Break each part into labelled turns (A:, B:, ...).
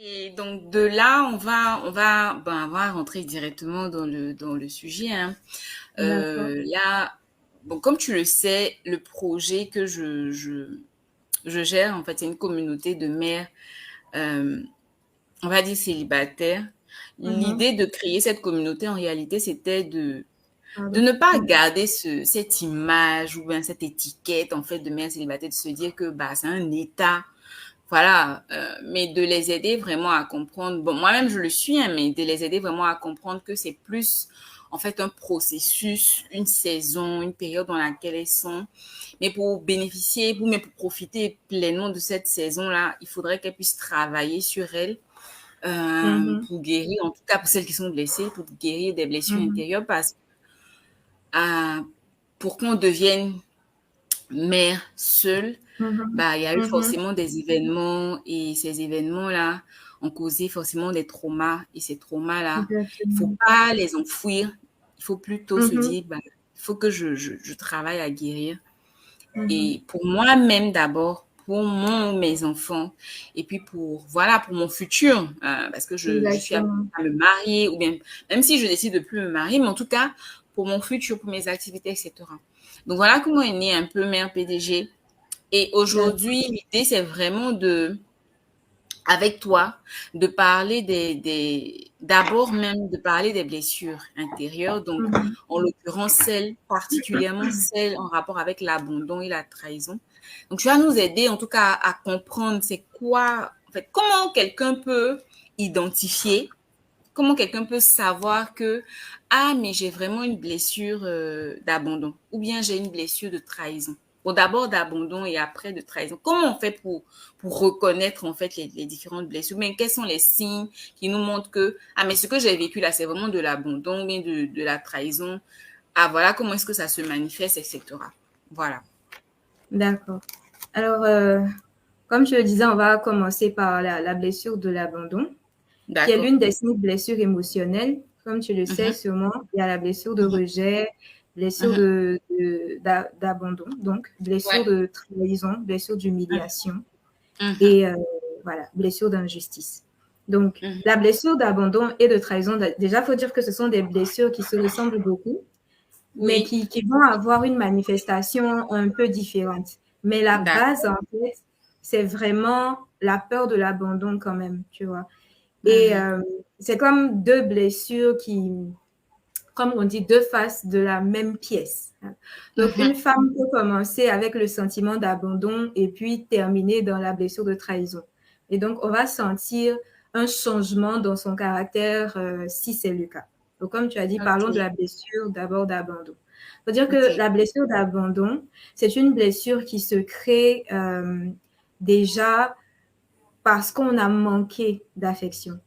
A: Et donc de là, on va rentrer directement dans le sujet, hein.
B: D'accord.
A: Là, bon, comme tu le sais, le projet que je gère, en fait, c'est une communauté de mères, euh, on va dire célibataires.
B: Mhm.
A: L'idée de créer cette communauté, en réalité, c'était de
B: Pardon.
A: ne pas
B: Mhm.
A: garder cette image ou bien cette étiquette, en fait, de mère célibataire, de se dire que bah, c'est un état. Voilà, mais de les aider vraiment à comprendre. Bon, moi-même, je le suis, hein, mais de les aider vraiment à comprendre que c'est plus, en fait, un processus, une saison, une période dans laquelle elles sont. Mais pour bénéficier, pour profiter pleinement de cette saison-là, il faudrait qu'elles puissent travailler sur elles,
B: Mhm.
A: pour guérir, en tout cas pour celles qui sont blessées, pour guérir des blessures
B: Mhm.
A: intérieures, parce que euh, pour qu'on devienne mère seule,
B: Mhm.
A: bah, il y a eu
B: Mhm.
A: forcément des événements et ces événements-là ont causé forcément des traumas. Et ces traumas-là, il faut
B: Exactement.
A: pas les enfouir. Il faut plutôt se
B: Mhm.
A: dire, bah, il faut que je travaille à guérir.
B: Mhm.
A: Et pour moi-même d'abord, pour mes enfants, et puis voilà, pour mon futur, parce que je suis amenée
B: Exactement.
A: à me marier, ou bien, même si je décide de plus me marier, mais en tout cas, pour mon futur, pour mes activités, etc. Donc voilà comment est né un peu Mère PDG. Et
B: D'accord.
A: aujourd'hui, l'idée, c'est vraiment avec toi, de parler d'abord même de parler des blessures intérieures. Donc,
B: Mhm.
A: en l'occurrence, particulièrement celles en rapport avec l'abandon et la trahison. Donc, tu vas nous aider, en tout cas, à comprendre c'est quoi, en fait, identifier, comment quelqu'un peut savoir que, ah, mais j'ai vraiment une blessure d'abandon, ou bien j'ai une blessure de trahison. Bon, d'abord d'abandon et après de trahison. Comment on fait pour reconnaître en fait les différentes blessures? Mais quels sont les signes qui nous montrent que, ah, mais ce que j'ai vécu là, c'est vraiment de l'abandon, mais de la trahison. Ah, voilà comment est-ce que ça se manifeste, etc. Voilà.
B: D'accord. Alors, comme je le disais, on va commencer par la blessure de l'abandon, qui est
A: D'accord.
B: l'une des 5 blessures émotionnelles. Comme tu le sais
A: Mhm,
B: sûrement, il y a la blessure de
A: mhm,
B: rejet, blessure
A: mhm.
B: d'abandon, donc blessure
A: Ouais.
B: de trahison, blessure
A: Mhm,
B: d'humiliation
A: mhm,
B: et voilà, blessure d'injustice. Donc,
A: mhm.
B: la blessure d'abandon et de trahison, déjà, il faut dire que ce sont des blessures qui se ressemblent beaucoup, mais
A: Oui.
B: qui vont avoir une manifestation un peu différente. Mais la base,
A: D'accord.
B: en fait, c'est vraiment la peur de l'abandon quand même, tu vois. Et
A: Mhm,
B: c'est comme deux blessures comme on dit, deux faces de la même pièce. Donc,
A: mhm.
B: une femme peut commencer avec le sentiment d'abandon et puis terminer dans la blessure de trahison. Et donc, on va sentir un changement dans son caractère si c'est le cas. Donc, comme tu as dit, parlons de
A: Ok.
B: la blessure d'abord d'abandon. Il faut dire que
A: Ok.
B: la blessure d'abandon, c'est une blessure qui se crée déjà parce qu'on a manqué d'affection.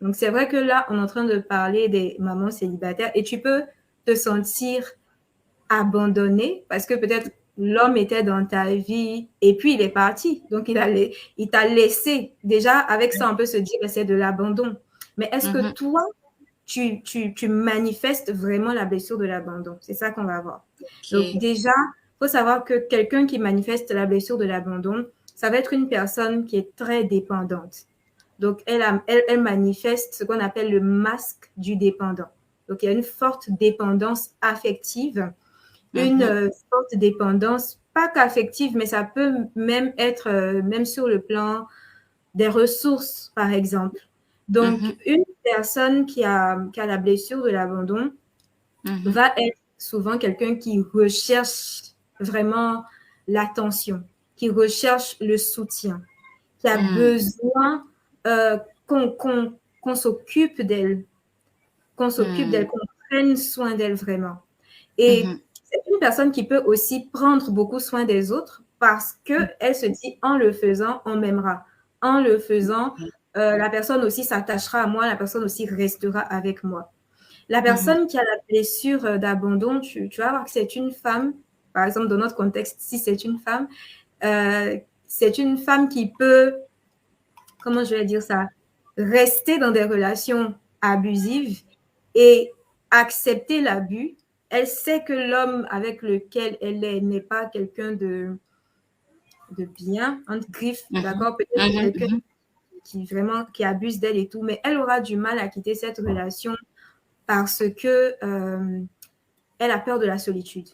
B: Donc, c'est vrai que là, on est en train de parler des mamans célibataires et tu peux te sentir abandonné parce que peut-être l'homme était dans ta vie et puis il est parti. Donc, il t'a laissé. Déjà, avec ça, on peut se dire que c'est de l'abandon. Mais est-ce que
A: Mhm.
B: toi, tu manifestes vraiment la blessure de l'abandon? C'est ça qu'on va voir. Donc,
A: Ok.
B: déjà, il faut savoir que quelqu'un qui manifeste la blessure de l'abandon, ça va être une personne qui est très dépendante. Donc, elle manifeste ce qu'on appelle le masque du dépendant. Donc, il y a une forte dépendance affective, une
A: Mhm.
B: forte dépendance, pas qu'affective, mais ça peut même être, même sur le plan des ressources, par exemple. Donc,
A: Mhm.
B: une personne qui a la blessure de l'abandon
A: Mhm.
B: va être souvent quelqu'un qui recherche vraiment l'attention, qui recherche le soutien, qui a
A: Mhm.
B: besoin euh, qu'on s'occupe d'elle,
A: Mhm.
B: qu'on prenne soin d'elle vraiment. Et
A: Mhm.
B: c'est une personne qui peut aussi prendre beaucoup soin des autres parce qu'elle se dit en le faisant, on m'aimera. En le faisant, la personne aussi s'attachera à moi, la personne aussi restera avec moi. La
A: Mhm.
B: personne qui a la blessure d'abandon, tu vas voir que c'est une femme, par exemple dans notre contexte, si c'est une femme qui peut, comment je vais dire ça, rester dans des relations abusives et accepter l'abus. Elle sait que l'homme avec lequel elle est n'est pas quelqu'un de bien, entre griffes,
A: Mhm.
B: d'accord? Peut-être
A: Mhm.
B: quelqu'un
A: Mhm.
B: qui abuse d'elle et tout, mais elle aura du mal à quitter cette relation parce que elle a peur de la solitude.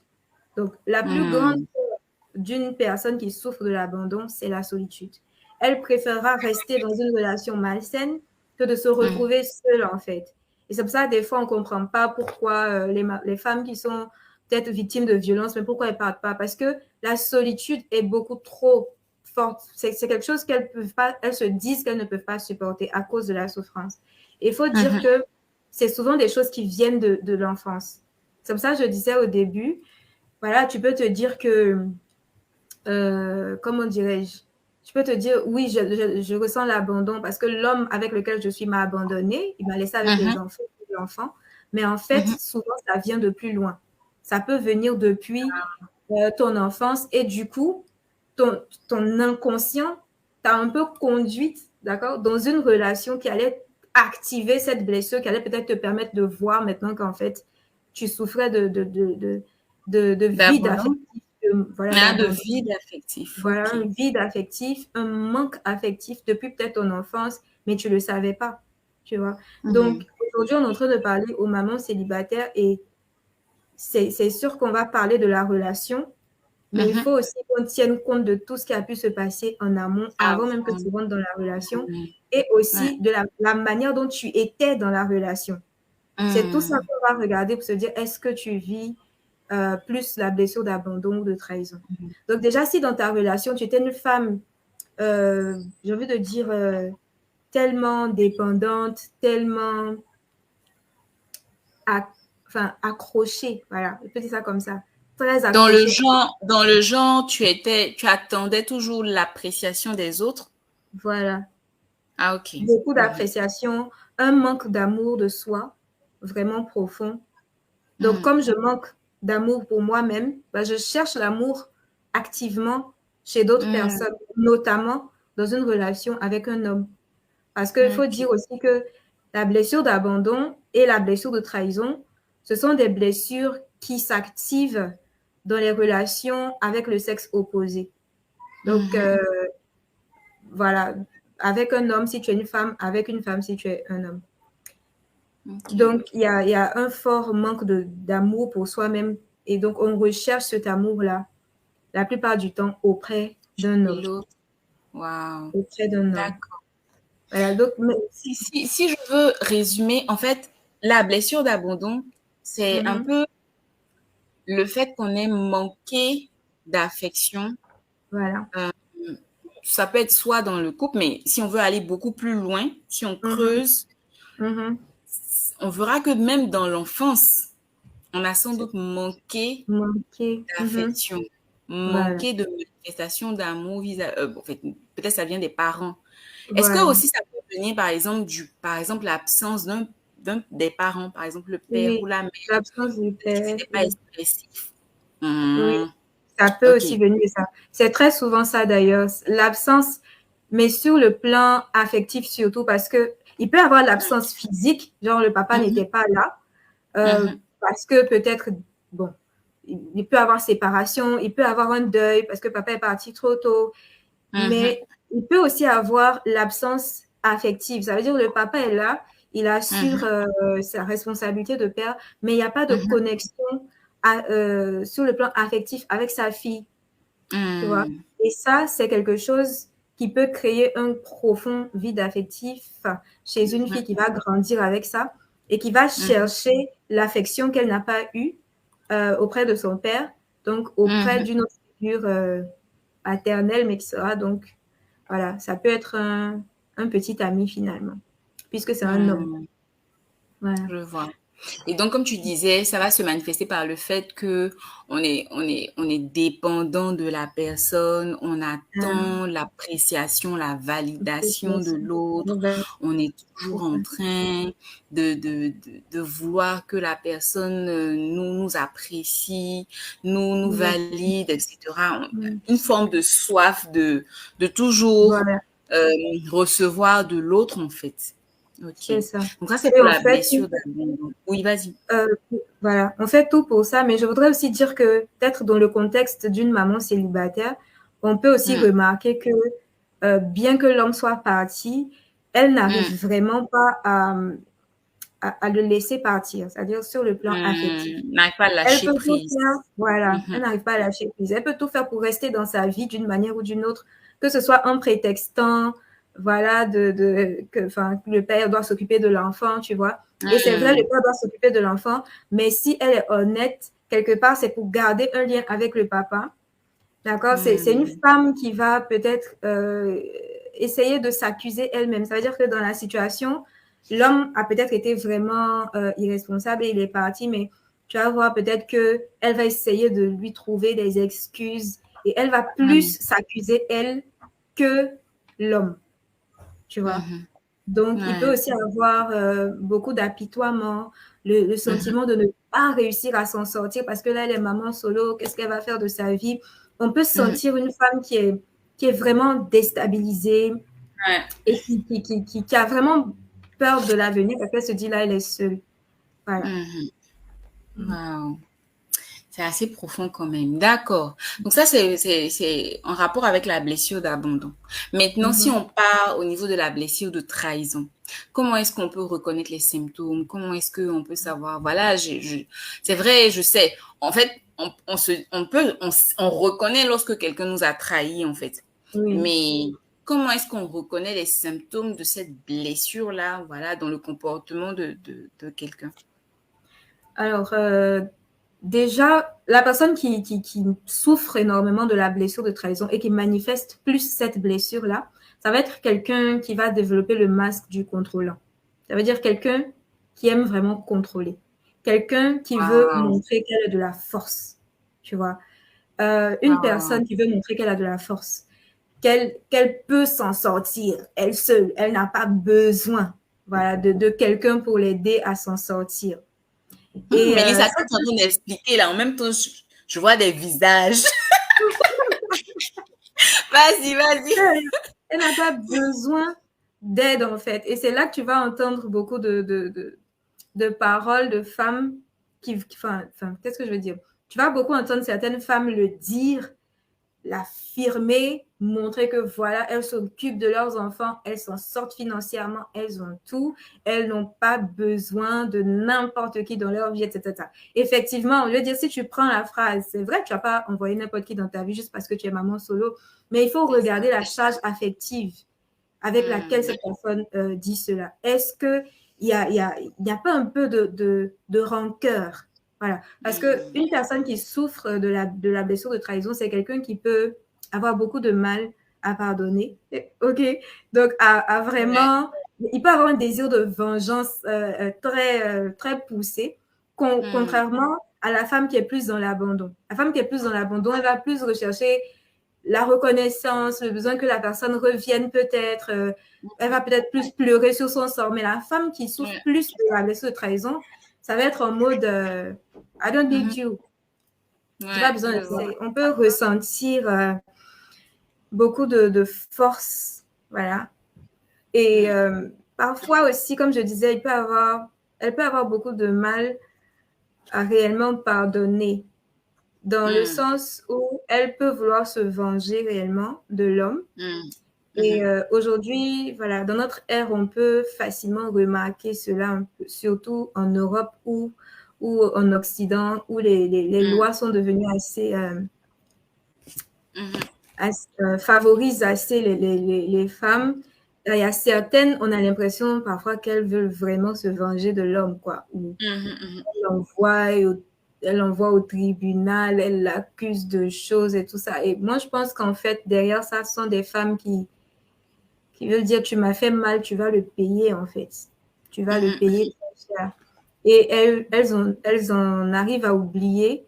B: Donc, la plus grande peur d'une personne qui souffre de l'abandon, c'est la solitude. Elle préférera rester dans une relation malsaine que de se retrouver seule, en fait. Et c'est pour ça, des fois, on ne comprend pas pourquoi les femmes qui sont peut-être victimes de violences, mais pourquoi elles ne partent pas? Parce que la solitude est beaucoup trop forte. C'est quelque chose qu'elles peuvent pas, elles se disent qu'elles ne peuvent pas supporter à cause de la souffrance. Et il faut dire que c'est souvent des choses qui viennent de l'enfance. C'est pour ça que je disais au début, voilà, tu peux te dire que, comment dirais-je, tu peux te dire, oui, je ressens l'abandon parce que l'homme avec lequel je suis m'a abandonné, il m'a laissé avec l'enfant. Mais en fait, souvent, ça vient de plus loin. Ça peut venir depuis ton enfance et du coup, ton inconscient t'a un peu conduite, d'accord, dans une relation qui allait activer cette blessure, qui allait peut-être te permettre de voir maintenant qu'en fait, tu souffrais de vide affectif.
A: De vide affectif.
B: Voilà, un vide affectif, un manque affectif depuis peut-être ton enfance, mais tu ne le savais pas, tu vois. Donc, aujourd'hui, on est en train de parler aux mamans célibataires et c'est sûr qu'on va parler de la relation, mais il faut aussi qu'on tienne compte de tout ce qui a pu se passer en amont, avant même que tu rentres dans la relation, et aussi de la manière dont tu étais dans la relation. C'est tout ça qu'on va regarder pour se dire, est-ce que tu vis plus la blessure d'abandon ou de trahison? Donc déjà, si dans ta relation, tu étais une femme, j'ai envie de dire, tellement dépendante, tellement accrochée, voilà, je peux dire ça comme ça, très accrochée.
A: Dans le genre, tu attendais toujours l'appréciation des autres.
B: Voilà.
A: Ah, ok.
B: Beaucoup d'appréciation, un manque d'amour de soi, vraiment profond. Donc, comme je manque d'amour pour moi-même, je cherche l'amour activement chez d'autres personnes, notamment dans une relation avec un homme. Parce qu'il faut dire aussi que la blessure d'abandon et la blessure de trahison, ce sont des blessures qui s'activent dans les relations avec le sexe opposé. Donc, voilà, avec un homme si tu es une femme, avec une femme si tu es un homme. Donc, il y a un fort manque d'amour pour soi-même. Et donc, on recherche cet amour-là, la plupart du temps, auprès d'un homme.
A: Wow.
B: Auprès d'un homme.
A: D'accord.
B: Voilà, donc,
A: si je veux résumer, en fait, la blessure d'abandon, c'est un peu le fait qu'on ait manqué d'affection.
B: Voilà.
A: Ça peut être soit dans le couple, mais si on veut aller beaucoup plus loin, si on creuse, on verra que même dans l'enfance, on a sans doute manqué d'affection, manqué de manifestation d'amour vis-à-vis. En fait, peut-être ça vient des parents. Est-ce que aussi ça peut venir, par exemple, l'absence d'un des parents, par exemple le père ou la mère,
B: l'absence du père,
A: qui n'était pas expressif.
B: Oui, ça peut aussi venir de ça. C'est très souvent ça d'ailleurs, l'absence, mais sur le plan affectif surtout, parce que il peut y avoir l'absence physique, genre le papa n'était pas là, parce que peut-être, bon, il peut avoir séparation, il peut avoir un deuil parce que papa est parti trop tôt, mais il peut aussi avoir l'absence affective. Ça veut dire que le papa est là, il assure sa responsabilité de père, mais il n'y a pas de connexion sur le plan affectif avec sa fille. Tu vois? Et ça, c'est quelque chose qui peut créer un profond vide affectif chez une fille qui va grandir avec ça et qui va chercher l'affection qu'elle n'a pas eue auprès de son père, donc auprès d'une autre figure paternelle, mais qui sera donc, voilà, ça peut être un petit ami finalement, puisque c'est un homme.
A: Voilà. Je vois. Et donc, comme tu disais, ça va se manifester par le fait que on est dépendant de la personne, on attend l'appréciation, la validation de l'autre, on est toujours en train de vouloir que la personne nous apprécie, nous valide, etc. Une forme de soif de toujours recevoir de l'autre, en fait. Ok.
B: C'est ça.
A: Donc ça, c'est pour la blessure d'abandon. Oui, vas-y.
B: Voilà, on fait tout pour ça, mais je voudrais aussi dire que peut-être dans le contexte d'une maman célibataire, on peut aussi remarquer que bien que l'homme soit parti, elle n'arrive vraiment pas à le laisser partir, c'est-à-dire sur le plan affectif.
A: N'arrive pas à
B: Elle
A: lâcher
B: peut tout
A: prise.
B: faire, voilà, elle n'arrive pas à lâcher prise. Elle peut tout faire pour rester dans sa vie d'une manière ou d'une autre, que ce soit en prétextant, voilà, que le père doit s'occuper de l'enfant, tu vois. Et c'est vrai, le père doit s'occuper de l'enfant, mais si elle est honnête, quelque part, c'est pour garder un lien avec le papa. D'accord? C'est une femme qui va peut-être essayer de s'accuser elle-même. Ça veut dire que dans la situation, l'homme a peut-être été vraiment irresponsable et il est parti, mais tu vas voir peut-être qu'elle va essayer de lui trouver des excuses et elle va plus s'accuser, elle, que l'homme. Tu vois? Donc, il peut aussi avoir beaucoup d'apitoiement, le sentiment de ne pas réussir à s'en sortir parce que là, elle est maman solo, qu'est-ce qu'elle va faire de sa vie? On peut sentir une femme qui est vraiment déstabilisée et qui a vraiment peur de l'avenir parce qu'elle se dit là, elle est seule. Voilà.
A: Wow. C'est assez profond quand même. D'accord. Donc ça, c'est en rapport avec la blessure d'abandon. Maintenant, si on part au niveau de la blessure de trahison, comment est-ce qu'on peut reconnaître les symptômes? Comment est-ce qu'on peut savoir? Voilà, c'est vrai, je sais. En fait, on reconnaît lorsque quelqu'un nous a trahis, en fait.
B: Oui.
A: Mais comment est-ce qu'on reconnaît les symptômes de cette blessure-là, voilà, dans le comportement de quelqu'un?
B: Alors, déjà, la personne qui souffre énormément de la blessure de trahison et qui manifeste plus cette blessure-là, ça va être quelqu'un qui va développer le masque du contrôlant. Ça veut dire quelqu'un qui aime vraiment contrôler. Quelqu'un qui veut montrer qu'elle a de la force, tu vois. Une personne qui veut montrer qu'elle a de la force, qu'elle peut s'en sortir, elle seule, elle n'a pas besoin, voilà, de quelqu'un pour l'aider à s'en sortir.
A: Et Mélissa, quand tu es en train d'expliquer, là, en même temps, je vois des visages. Vas-y, vas-y.
B: Elle n'a pas besoin d'aide, en fait. Et c'est là que tu vas entendre beaucoup de paroles de femmes enfin, qu'est-ce que je veux dire? Tu vas beaucoup entendre certaines femmes le dire, l'affirmer, montrer que voilà, elles s'occupent de leurs enfants, elles s'en sortent financièrement, elles ont tout, elles n'ont pas besoin de n'importe qui dans leur vie, etc. Effectivement, je veux dire, si tu prends la phrase, c'est vrai que tu vas pas envoyer n'importe qui dans ta vie juste parce que tu es maman solo, mais il faut regarder la charge affective avec laquelle cette personne dit cela. Est-ce que il y a pas un peu de rancœur? Voilà. Parce qu'une personne qui souffre de la blessure de trahison, c'est quelqu'un qui peut avoir beaucoup de mal à pardonner. OK? Donc, à vraiment, il peut avoir un désir de vengeance très poussé, contrairement à la femme qui est plus dans l'abandon. La femme qui est plus dans l'abandon, elle va plus rechercher la reconnaissance, le besoin que la personne revienne peut-être. Elle va peut-être plus pleurer sur son sort. Mais la femme qui souffre plus de la blessure de trahison, ça va être en mode I don't need you. Tu n'as pas besoin de ça. On peut ressentir beaucoup de force. Voilà. Et parfois aussi, comme je disais, elle peut avoir beaucoup de mal à réellement pardonner. Dans le sens où elle peut vouloir se venger réellement de l'homme. Et aujourd'hui, voilà, dans notre ère, on peut facilement remarquer cela, surtout en Europe ou en Occident, où les lois sont devenues assez favorisent assez les femmes. Il y a certaines, on a l'impression parfois qu'elles veulent vraiment se venger de l'homme, quoi. Elle l'envoie au tribunal, elle l'accuse de choses et tout ça. Et moi, je pense qu'en fait, derrière ça, ce sont des femmes qui veulent dire tu m'as fait mal, tu vas le payer, en fait. Tu vas le payer très cher. Et elles en arrivent à oublier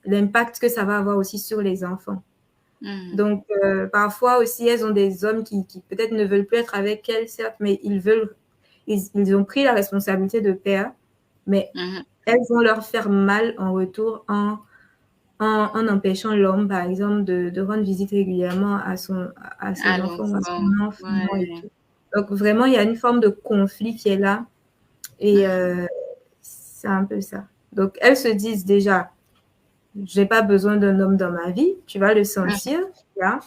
B: l'impact que ça va avoir aussi sur les enfants. Donc, parfois aussi, elles ont des hommes qui peut-être ne veulent plus être avec elles, certes, mais ils ont pris la responsabilité de père, mais elles vont leur faire mal en retour en empêchant l'homme, par exemple, de rendre visite régulièrement à son enfant, à son enfant et tout. Donc, vraiment, il y a une forme de conflit qui est là et c'est un peu ça. Donc, elles se disent déjà, j'ai pas besoin d'un homme dans ma vie, tu vas le sentir, là.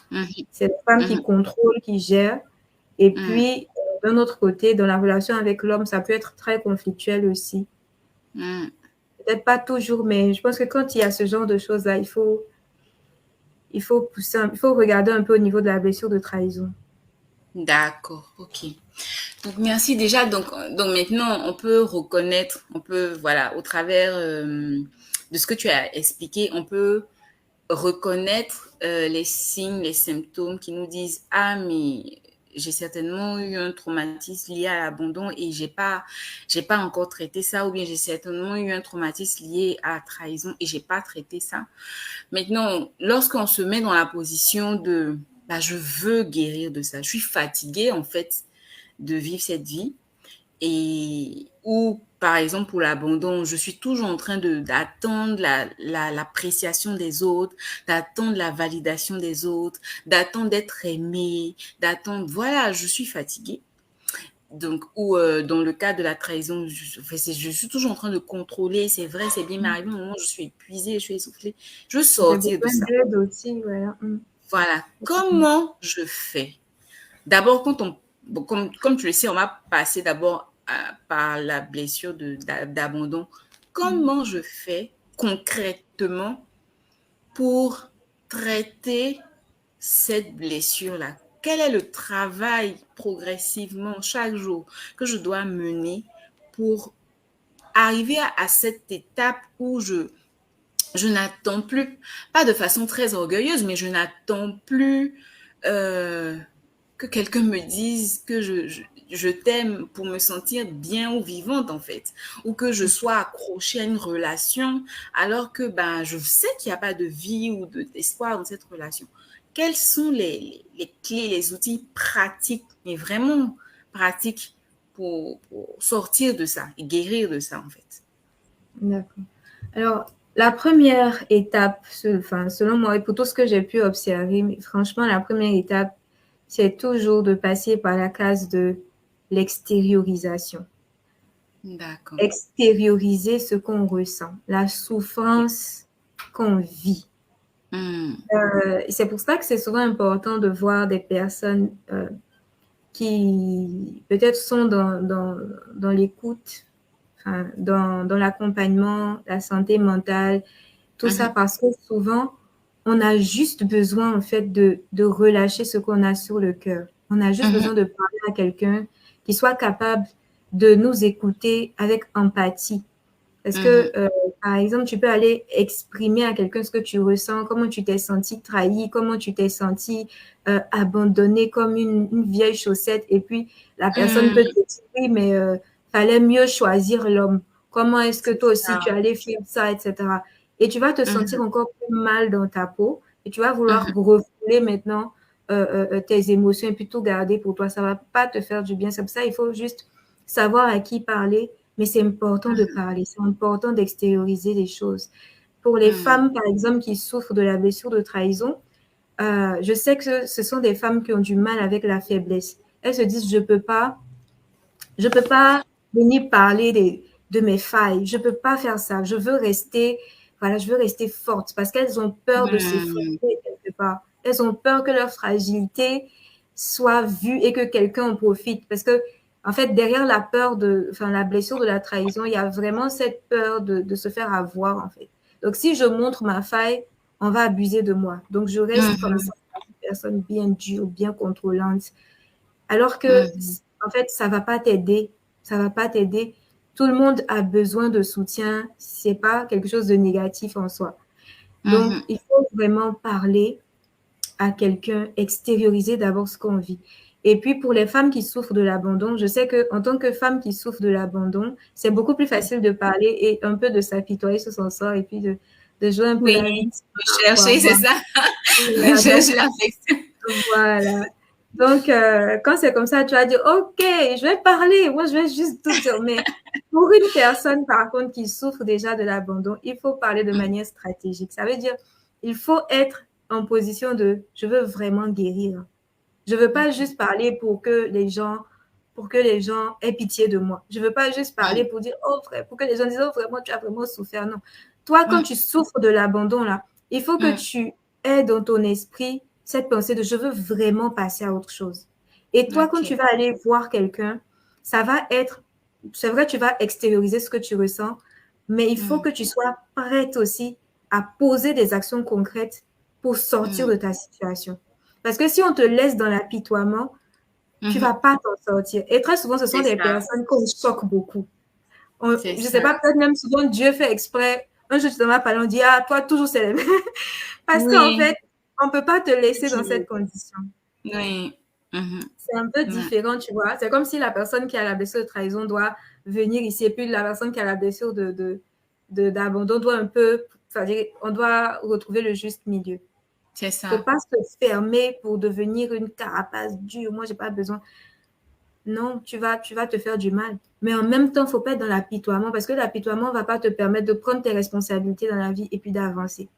B: C'est une femme qui contrôle, qui gère. Et puis, d'un autre côté, dans la relation avec l'homme, ça peut être très conflictuel aussi.
A: Mm.
B: Peut-être pas toujours, mais je pense que quand il y a ce genre de choses-là, il faut regarder un peu au niveau de la blessure de trahison.
A: D'accord, ok. Donc merci déjà. Donc maintenant, on peut reconnaître, on peut, voilà, au travers de ce que tu as expliqué, on peut reconnaître les signes, les symptômes qui nous disent ah mais j'ai certainement eu un traumatisme lié à l'abandon et j'ai pas encore traité ça, ou bien j'ai certainement eu un traumatisme lié à la trahison et j'ai pas traité ça. Maintenant, lorsqu'on se met dans la position de bah, je veux guérir de ça, je suis fatiguée en fait de vivre cette vie, et ou par exemple pour l'abandon, je suis toujours en train d'attendre l'appréciation des autres, d'attendre la validation des autres, d'attendre d'être aimée, d'attendre, voilà, je suis fatiguée. Donc, ou dans le cas de la trahison, je suis toujours en train de contrôler, c'est vrai, c'est bien, mais arrivé un moment où je suis épuisée, je suis essoufflée, je veux
B: J'ai
A: sortir de
B: besoin
A: ça.
B: d'aide aussi, voilà.
A: Voilà, comment je fais? D'abord, bon, comme tu le sais, on va passer d'abord par la blessure d'abandon. Comment je fais concrètement pour traiter cette blessure-là? Quel est le travail progressivement chaque jour que je dois mener pour arriver à cette étape où je n'attends plus, pas de façon très orgueilleuse, mais je n'attends plus euh, que quelqu'un me dise que je t'aime pour me sentir bien ou vivante en fait, ou que je sois accrochée à une relation alors que ben, je sais qu'il n'y a pas de vie ou d'espoir dans cette relation. Quels sont les clés, les outils pratiques, mais vraiment pratiques pour sortir de ça et guérir de ça en fait?
B: D'accord. Alors, la première étape, enfin, selon moi, et pour tout ce que j'ai pu observer, mais franchement, la première étape, c'est toujours de passer par la case de l'extériorisation.
A: D'accord.
B: Extérioriser ce qu'on ressent, la souffrance qu'on vit.
A: Hmm.
B: C'est pour ça que c'est souvent important de voir des personnes qui peut-être sont dans l'écoute, enfin, dans l'accompagnement, la santé mentale, tout ça
A: Mhm.
B: parce que souvent, on a juste besoin en fait de relâcher ce qu'on a sur le cœur. On a juste
A: Mhm.
B: besoin de parler à quelqu'un qui soit capable de nous écouter avec empathie. Parce que,
A: Mhm.
B: par exemple, tu peux aller exprimer à quelqu'un ce que tu ressens, comment tu t'es senti trahi, comment tu t'es senti abandonné comme une vieille chaussette. Et puis, la personne peut
A: Mhm.
B: te dire, oui, mais fallait mieux choisir l'homme. Comment est-ce que
A: C'est
B: toi aussi, tu
A: ça.
B: allais faire ça, etc. Et tu vas te sentir
A: Mhm.
B: encore plus mal dans ta peau et tu vas vouloir
A: Mhm.
B: refouler maintenant tes émotions et puis tout garder pour toi. Ça va pas te faire du bien. C'est pour ça il faut juste savoir à qui parler, mais c'est important de parler, c'est important d'extérioriser les choses. Pour les
A: Mhm.
B: femmes, par exemple, qui souffrent de la blessure de trahison, je sais que ce sont des femmes qui ont du mal avec la faiblesse. Elles se disent, je peux pas venir parler de mes failles, je peux pas faire ça, je veux rester, voilà, je veux rester forte parce qu'elles ont peur de
A: Mhm.
B: s'effondrer quelque part. Elles ont peur que leur fragilité soit vue et que quelqu'un en profite. Parce que, en fait, derrière la peur enfin, la blessure de la trahison, il y a vraiment cette peur de se faire avoir, en fait. Donc, si je montre ma faille, on va abuser de moi. Donc, je reste comme
A: Mhm.
B: ça, une personne bien dure, bien contrôlante. Alors que,
A: Mhm.
B: en fait, ça va pas t'aider. Ça va pas t'aider. Tout le monde a besoin de soutien. C'est pas quelque chose de négatif en soi. Donc,
A: Mhm.
B: il faut vraiment parler à quelqu'un, extérioriser d'abord ce qu'on vit. Et puis, pour les femmes qui souffrent de l'abandon, je sais que en tant que femme qui souffre de l'abandon, c'est beaucoup plus facile de parler et un peu de s'apitoyer sur son sort et puis de jouer un peu la
A: Oui,
B: victime
A: chercher, c'est
B: parfois.
A: ça.
B: Voilà, donc,
A: Chercher l'affection.
B: voilà. Donc, quand c'est comme ça, tu vas dire, OK, je vais parler. Moi, je vais juste tout dire. Mais pour une personne, par contre, qui souffre déjà de l'abandon, il faut parler de manière stratégique. Ça veut dire, il faut être en position de, je veux vraiment guérir. Je veux pas juste parler pour que les gens aient pitié de moi. Je veux pas juste parler pour dire, oh, frère, pour que les gens disent, oh, vraiment, tu as vraiment souffert. Non. Toi, quand tu souffres de l'abandon, là, il faut que tu aies dans ton esprit cette pensée de, je veux vraiment passer à autre chose. Et toi, quand tu
A: OK.
B: vas aller voir quelqu'un, ça va être, c'est vrai, tu vas extérioriser ce que tu ressens, mais il faut
A: Mmh.
B: que tu sois prête aussi à poser des actions concrètes pour sortir
A: Mmh.
B: de ta situation. Parce que si on te laisse dans l'apitoiement, tu
A: Mmh.
B: vas pas t'en sortir. Et très souvent, ce sont
A: C'est
B: des
A: ça,
B: personnes qu'on choque beaucoup.
A: c'est
B: Je sais
A: ça.
B: pas, peut-être même souvent Dieu fait exprès. Un jour, tu t'en vas parler, on dit, ah, toi, toujours c'est les mêmes. Parce qu'en
A: Oui,
B: fait, on peut pas te laisser dans cette
A: toujours.
B: condition.
A: Oui. Mmh.
B: C'est un peu
A: Ouais.
B: différent, tu vois. C'est comme si la personne qui a la blessure de trahison doit venir ici et puis la personne qui a la blessure d'abandon doit un peu, c'est-à-dire, on doit retrouver le juste milieu.
A: C'est
B: Faut
A: ça.
B: pas se fermer pour devenir une carapace dure. Moi, j'ai pas besoin. Non, tu vas te faire du mal. Mais en même temps, faut pas être dans l'apitoiement parce que l'apitoiement va pas te permettre de prendre tes responsabilités dans la vie et puis d'avancer.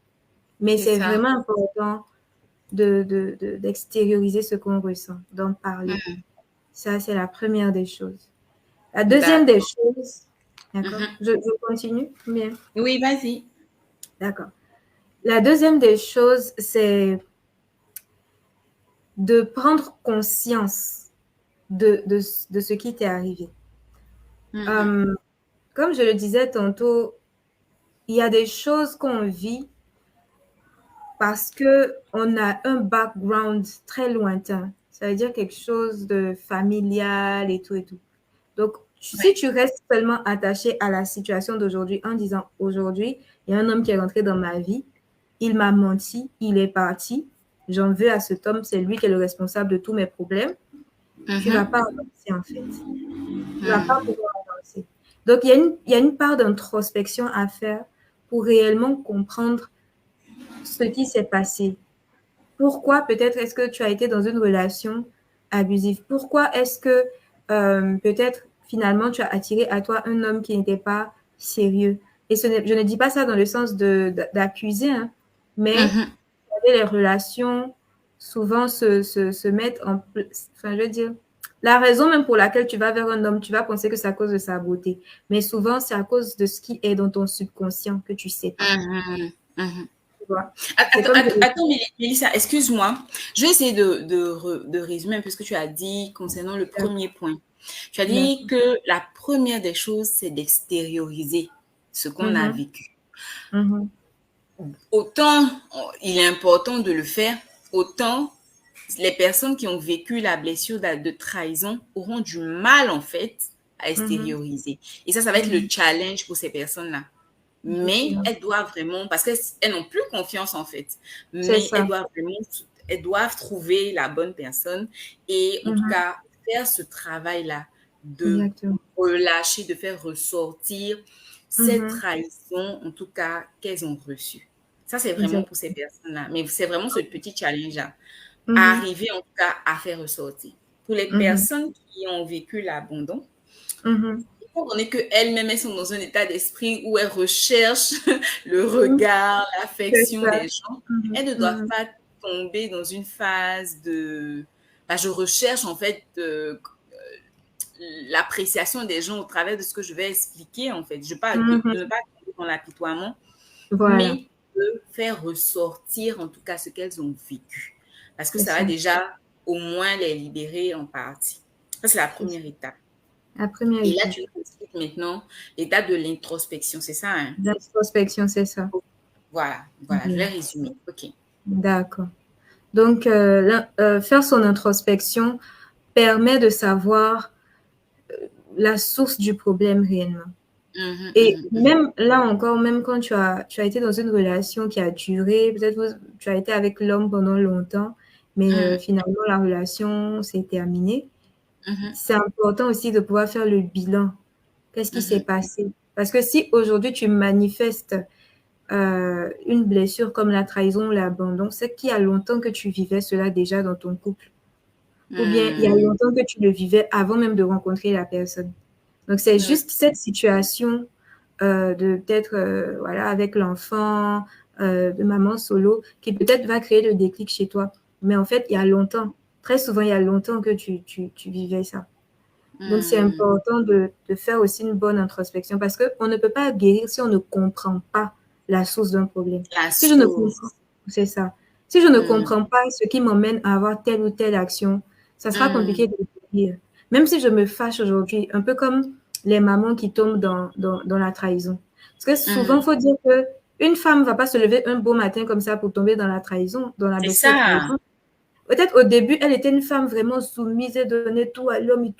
B: Mais
A: C'est
B: c'est
A: ça.
B: vraiment important d'extérioriser ce qu'on ressent, d'en parler.
A: Mmh.
B: Ça, c'est la première des choses. La deuxième des
A: D'accord.
B: choses, d'accord,
A: Mmh.
B: je continue? Bien,
A: Oui, vas-y.
B: d'accord. La deuxième des choses, c'est de prendre conscience de ce qui t'est arrivé.
A: Mmh.
B: Euh, Comme je le disais tantôt, il y a des choses qu'on vit parce que on a un background très lointain. Ça veut dire quelque chose de familial et tout et tout. Donc, si
A: Ouais.
B: tu restes seulement attaché à la situation d'aujourd'hui en disant aujourd'hui, il y a un homme qui est rentré dans ma vie, il m'a menti, il est parti, j'en veux à cet homme, c'est lui qui est le responsable de tous mes problèmes, tu ne vas pas
A: Mmh.
B: avancer en fait. Tu ne vas pas
A: Mmh.
B: pouvoir avancer. Donc, il y a une part d'introspection à faire pour réellement comprendre ce qui s'est passé. Pourquoi peut-être est-ce que tu as été dans une relation abusive? Pourquoi est-ce que peut-être finalement tu as attiré à toi un homme qui n'était pas sérieux? Et je ne dis pas ça dans le sens d'accuser, hein, mais
A: Mmh.
B: les relations souvent se mettent enfin, je veux dire, la raison même pour laquelle tu vas vers un homme, tu vas penser que c'est à cause de sa beauté. Mais souvent, c'est à cause de ce qui est dans ton subconscient que tu sais pas.
A: Mmh. Mmh.
B: Tu vois? C'est
A: Attends,
B: comme
A: attends, attends, Mélissa, excuse-moi. Je vais essayer de résumer un peu ce que tu as dit concernant le premier point. Tu as dit
B: D'accord.
A: que la première des choses, c'est d'extérioriser ce qu'on a
B: Mhm,
A: vécu.
B: mhm,
A: Autant il est important de le faire, autant les personnes qui ont vécu la blessure de trahison auront du mal, en fait, à
B: mhm,
A: extérioriser. Et ça va être le
B: mhm.
A: challenge pour ces personnes-là. Mais
B: Effectivement.
A: elles doivent vraiment, parce qu'elles n'ont plus confiance en fait,
B: C'est
A: mais
B: ça.
A: elles doivent trouver la bonne personne et en tout
B: Mhm,
A: cas faire ce travail-là de
B: exactement.
A: relâcher, de faire ressortir cette
B: Mhm,
A: trahison, en tout cas, qu'elles ont reçue. Ça, c'est vraiment
B: exact.
A: pour ces personnes-là. Mais c'est vraiment ce petit challenge-là.
B: Mhm,
A: Arriver en tout cas à faire ressortir. Pour les
B: mhm,
A: personnes qui ont vécu l'abandon,
B: mhm,
A: étant donné qu'elles-mêmes, elles sont dans un état d'esprit où elles recherchent le
B: mhm.
A: regard,
B: C'est
A: l'affection
B: ça.
A: des gens,
B: Mhm,
A: elles ne doivent
B: mhm,
A: pas tomber dans une phase de... Bah, je recherche en fait l'appréciation des gens au travers de ce que je vais expliquer en fait. Je parle de ne
B: mhm.
A: pas tomber dans l'apitoiement,
B: Voilà.
A: mais de faire ressortir en tout cas ce qu'elles ont vécu. Parce que
B: C'est
A: ça va
B: ça.
A: déjà au moins les libérer en partie. Ça, c'est la
B: C'est ça.
A: première étape.
B: La première
A: Et là,
B: étape.
A: tu nous expliques maintenant l'étape de l'introspection, c'est ça, hein?
B: L'introspection, c'est ça.
A: Voilà, voilà, je vais
B: Bien.
A: résumer. OK.
B: D'accord. Donc, faire son introspection permet de savoir la source du problème réellement.
A: Mhm,
B: Et
A: mhm, mhm,
B: même là encore, même quand tu as été dans une relation qui a duré, peut-être tu as été avec l'homme pendant longtemps, mais
A: mhm,
B: finalement la relation s'est terminée,
A: mhm,
B: c'est important aussi de pouvoir faire le bilan. Qu'est-ce qui s'est
A: mhm.
B: passé? Parce que si aujourd'hui tu manifestes une blessure comme la trahison ou l'abandon, c'est qu'il y a longtemps que tu vivais cela déjà dans ton couple. Ou bien il y a
A: Mhm.
B: longtemps que tu le vivais avant même de rencontrer la personne. Donc, c'est juste
A: OK.
B: cette situation de peut-être, voilà, avec l'enfant, de maman solo, qui peut-être va créer le déclic chez toi. Mais en fait, il y a longtemps, très souvent, il y a longtemps que tu vivais ça. Donc, c'est
A: Mhm.
B: important de faire aussi une bonne introspection parce qu'on ne peut pas guérir si on ne comprend pas la source d'un problème.
A: La
B: Si je ne comprends,
A: source.
B: c'est ça. Si je ne
A: Mhm.
B: comprends pas ce qui m'emmène à avoir telle ou telle action, ça sera compliqué de guérir. Même si je me fâche aujourd'hui, un peu comme les mamans qui tombent dans la trahison. Parce que souvent, il faut dire que une femme ne va pas se lever un beau matin comme ça pour tomber dans la trahison, dans la
A: C'est
B: blessure de
A: ça.
B: trahison. Peut-être au début, elle était une femme vraiment soumise et donnait tout à l'homme et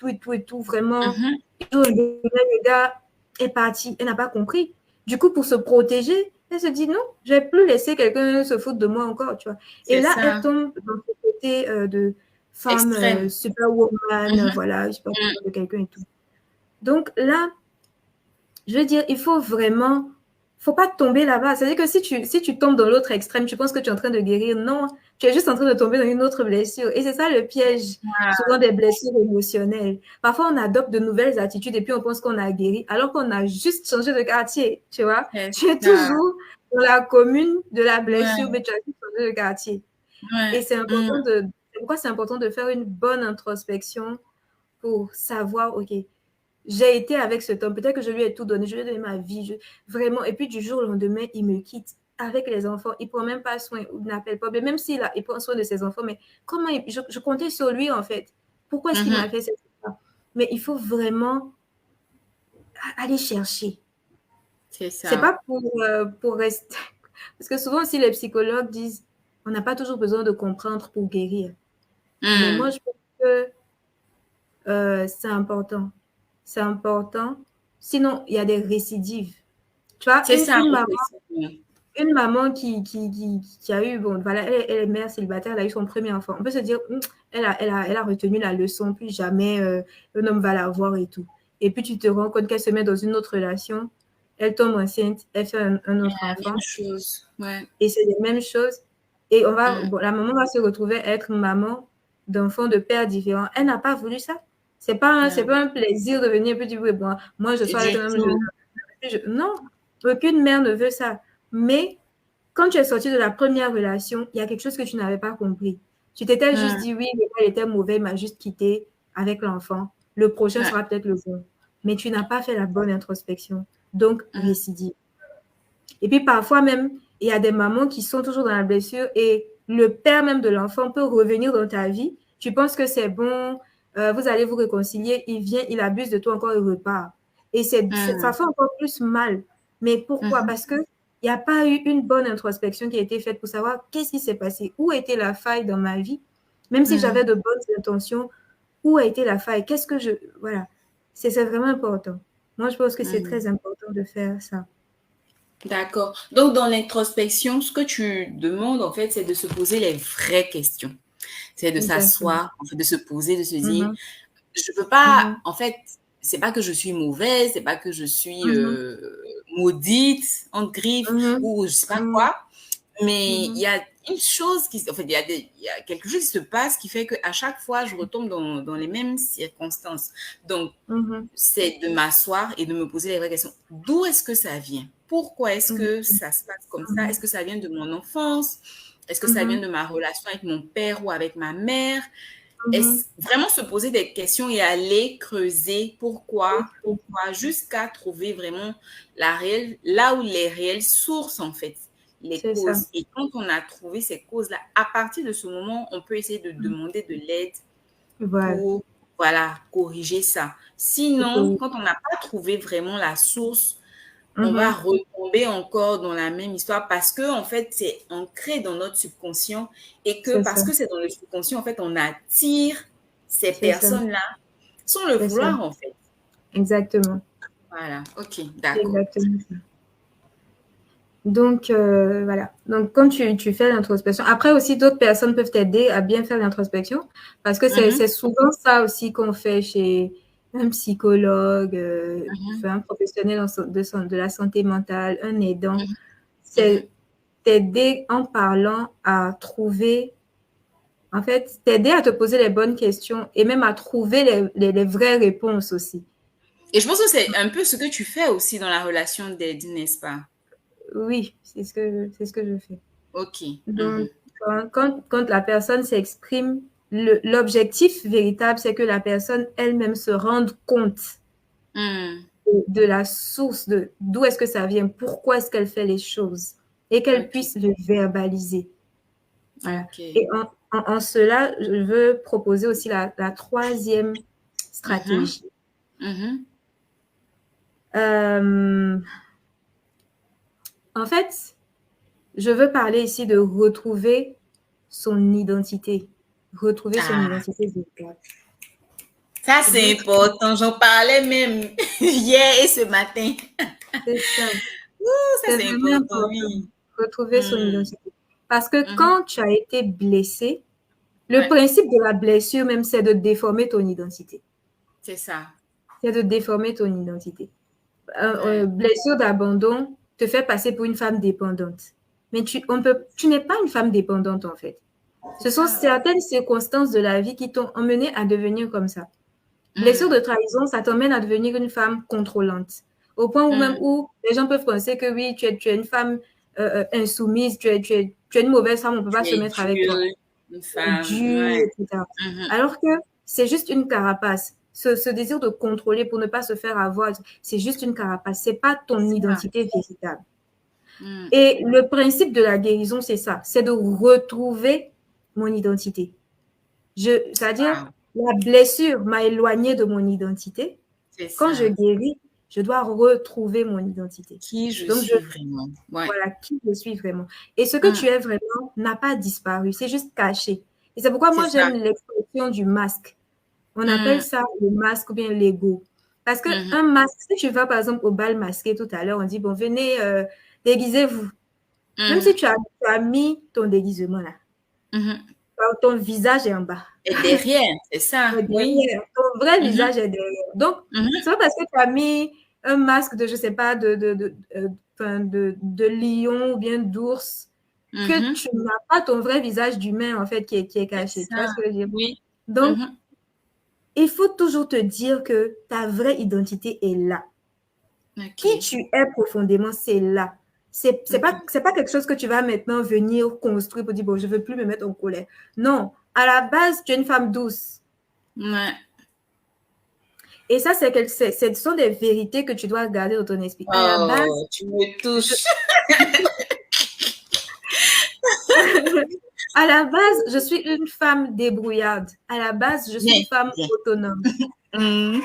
B: tout, vraiment.
A: Mhm.
B: Le gars est parti, elle n'a pas compris. Du coup, pour se protéger, elle se dit non, je ne vais plus laisser quelqu'un se foutre de moi encore, tu vois. Et
A: C'est
B: là, elle
A: ça.
B: tombe dans ce côté de femme
A: Extrême.
B: superwoman,
A: Mhm.
B: voilà, je sais pas,
A: Mhm.
B: de quelqu'un et tout. Donc là, je veux dire, il faut vraiment, faut pas tomber là-bas. C'est-à-dire que si tu tombes dans l'autre extrême, tu penses que tu es en train de guérir. Non, tu es juste en train de tomber dans une autre blessure. Et c'est ça le piège,
A: Voilà.
B: souvent des blessures émotionnelles. Parfois, on adopte de nouvelles attitudes et puis on pense qu'on a guéri, alors qu'on a juste changé de quartier, tu vois.
A: C'est
B: Tu es
A: ça.
B: toujours dans la commune de la blessure,
A: Ouais.
B: mais tu as juste changé de quartier. Et
A: Ouais.
B: c'est important c'est pourquoi c'est important de faire une bonne introspection pour savoir, OK, j'ai été avec cet homme, peut-être que je lui ai tout donné, je lui ai donné ma vie, vraiment. Et puis du jour au lendemain, il me quitte avec les enfants. Il ne prend même pas soin, il n'appelle pas, mais même il prend soin de ses enfants, mais comment je comptais sur lui en fait. Pourquoi est-ce qu'il m'a
A: Mhm.
B: fait cette chose? Mais il faut vraiment aller chercher.
A: C'est
B: C'est
A: ça.
B: pas pour rester. Parce que souvent aussi les psychologues disent on n'a pas toujours besoin de comprendre pour guérir. Mais moi,
A: Mhm.
B: je pense que c'est important. C'est important. Sinon, il y a des récidives. Tu vois,
A: C'est ça, effectivement.
B: une maman qui a eu, bon, voilà, elle est mère célibataire, elle a eu son premier enfant. On peut se dire, elle a retenu la leçon, plus jamais un homme va la voir et tout. Et puis tu te rends compte qu'elle se met dans une autre relation, elle tombe enceinte, elle fait un autre
A: La même
B: enfant,
A: chose. Ouais.
B: et c'est les mêmes choses. Et
A: Mm.
B: bon, la maman va se retrouver à être maman d'enfants de pères différents. Elle n'a pas voulu ça. C'est
A: Non.
B: pas un plaisir de venir et puis dire, oui, bon, moi je sois avec
A: Du
B: un homme,
A: tout.
B: non, aucune mère ne veut ça. Mais quand tu es sorti de la première relation, il y a quelque chose que tu n'avais pas compris. Tu t'étais juste
A: Mm.
B: dit, oui, le gars était mauvais, il m'a juste quitté avec l'enfant. Le prochain
A: Ouais.
B: sera peut-être le bon. Mais tu n'as pas fait la bonne introspection. Donc,
A: Mm.
B: récidive. Et puis parfois même, il y a des mamans qui sont toujours dans la blessure et le père même de l'enfant peut revenir dans ta vie. Tu penses que c'est bon, vous allez vous réconcilier, il vient, il abuse de toi encore, il repart. Et ça
A: Mm.
B: fait encore plus mal. Mais pourquoi?
A: Mhm.
B: Parce que il n'y a pas eu une bonne introspection qui a été faite pour savoir qu'est-ce qui s'est passé, où était la faille dans ma vie, même si
A: Mm.
B: j'avais de bonnes intentions, où a été la faille, qu'est-ce que je... Voilà, c'est vraiment important. Moi, je pense que c'est
A: Mm.
B: très important de faire ça.
A: D'accord. Donc, dans l'introspection, ce que tu demandes, en fait, c'est de se poser les vraies questions. C'est de
B: Exactement.
A: s'asseoir, en fait, de se poser, de se dire,
B: Mhm.
A: je peux pas,
B: Mhm.
A: en fait, c'est pas que je suis mauvaise, c'est pas que je suis
B: Mhm.
A: maudite, en griffe,
B: Mhm.
A: ou je sais pas
B: Mhm.
A: quoi. Mais il
B: Mhm.
A: y a une chose qui, en fait, il y a quelque chose qui se passe qui fait qu'à chaque fois, je retombe dans les mêmes circonstances. Donc,
B: Mhm.
A: c'est de m'asseoir et de me poser les vraies questions. D'où est-ce que ça vient? Pourquoi est-ce
B: Mhm.
A: que ça se passe comme ça?
B: Mhm.
A: Est-ce que ça vient de mon enfance? Est-ce que ça vient
B: Mhm.
A: de ma relation avec mon père ou avec ma mère?
B: Mhm.
A: Est-ce vraiment se poser des questions et aller creuser pourquoi, jusqu'à trouver vraiment là où les réelles sources, en fait, les
B: C'est ça.
A: causes. Et quand on a trouvé ces causes-là, à partir de ce moment, on peut essayer de
B: Mhm.
A: demander de l'aide
B: Voilà.
A: pour, voilà, corriger ça. Sinon, quand on n'a pas trouvé vraiment la source, on va
B: Mhm.
A: retomber encore dans la même histoire parce que, en fait, c'est ancré dans notre subconscient et que
B: C'est
A: parce
B: ça.
A: que c'est dans le subconscient, en fait, on attire ces
B: C'est ça.
A: personnes-là sans le
B: C'est ça.
A: vouloir, en fait.
B: Exactement.
A: Voilà. OK,
B: C'est
A: d'accord.
B: exactement ça. Donc, voilà. Donc, quand tu fais l'introspection, après aussi, d'autres personnes peuvent t'aider à bien faire l'introspection parce que
A: Mhm,
B: c'est souvent ça aussi qu'on fait chez un psychologue,
A: mhm,
B: un professionnel de la santé mentale, un aidant.
A: mhm, mhm.
B: C'est t'aider en parlant à trouver, en fait, t'aider à te poser les bonnes questions et même à trouver les vraies réponses aussi.
A: Et je pense que c'est un peu ce que tu fais aussi dans la relation d'aide, n'est-ce pas?
B: Oui, c'est ce que je fais.
A: OK.
B: Donc,
A: Mhm,
B: quand la personne s'exprime, l'objectif véritable, c'est que la personne elle-même se rende compte
A: mhm.
B: de la source, de d'où est-ce que ça vient, pourquoi est-ce qu'elle fait les choses et qu'elle
A: OK,
B: puisse le verbaliser. Voilà. Et
A: OK.
B: en cela, je veux proposer aussi la troisième
A: Mhm.
B: stratégie.
A: Mhm.
B: Euh, en fait, je veux parler ici de retrouver son identité. Retrouver son
A: Ah,
B: identité véritable.
A: ça c'est important. J'en parlais même hier et ce matin.
B: C'est ça.
A: Oh, ça
B: C'est
A: c'est
B: vraiment
A: important,
B: important.
A: oui.
B: Retrouver son
A: Hmm.
B: identité. Parce que
A: Mhm.
B: quand tu as été blessé, le
A: Ouais,
B: principe de la blessure même, c'est de déformer ton identité.
A: c'est ça.
B: C'est de déformer ton identité.
A: Ouais,
B: Blessure d'abandon te fait passer pour une femme dépendante. Mais tu n'es pas une femme dépendante en fait.
A: c'est
B: Ce sont
A: ça.
B: certaines circonstances de la vie qui t'ont emmené à devenir comme ça. Blessure de
A: Hmm.
B: trahison, ça t'emmène à devenir une femme contrôlante. Au point où même
A: Hmm.
B: où les gens peuvent penser que oui, tu es une femme insoumise, tu es une mauvaise femme, on ne peut pas
A: Tu
B: se
A: es
B: mettre avec toi.
A: dure, une femme.
B: Dure,
A: Ouais.
B: etc.
A: Mhm.
B: Alors que c'est juste une carapace. Ce désir de contrôler pour ne pas se faire avoir, c'est juste une carapace. C'est pas ton
A: C'est ça.
B: identité véritable.
A: Hmm.
B: Et le principe de la guérison, c'est ça, c'est de retrouver mon identité. C'est-à-dire,
A: Wow.
B: la blessure m'a éloignée de mon identité.
A: C'est
B: Quand je
A: ça.
B: guéris, je dois retrouver mon identité.
A: Qui je
B: Donc,
A: suis vraiment. Ouais.
B: voilà qui je suis vraiment. Et ce que tu
A: Hmm.
B: es vraiment n'a pas disparu, c'est juste caché. Et c'est pourquoi
A: C'est
B: moi,
A: ça.
B: j'aime l'expression du masque. On appelle
A: Hmm.
B: ça le masque ou bien l'ego. Parce
A: Mhm.
B: qu'un masque, si tu vas par exemple au bal masqué tout à l'heure, on dit, bon, venez, déguisez-vous. Même si
A: Mhm.
B: tu as mis ton déguisement là,
A: Mhm.
B: ton visage est en bas.
A: Et derrière, c'est ça. Oui.
B: Derrière, ton vrai
A: Mhm.
B: visage est derrière. Donc, c'est
A: Mhm.
B: pas parce que tu as mis un masque de, je sais pas, de lion ou bien d'ours que
A: Mhm.
B: tu n'as pas ton vrai visage d'humain, en fait, qui est
A: C'est
B: caché. Tu vois
A: ça.
B: ce que je veux dire?
A: Oui.
B: Donc,
A: Mhm.
B: il faut toujours te dire que ta vraie identité est là. Qui
A: OK.
B: tu es profondément, c'est là.
A: OK.
B: C'est pas quelque chose que tu vas maintenant venir construire pour dire, bon, je veux plus me mettre en colère. Non, à la base, tu es une femme douce.
A: Ouais.
B: Et ça, ce sont des vérités que tu dois garder dans ton esprit. À la base,
A: Oh, tu me
B: je,
A: touches.
B: à la base, je suis une femme débrouillarde. À la base, je suis une
A: Viens,
B: femme
A: viens.
B: autonome.
A: Mhm.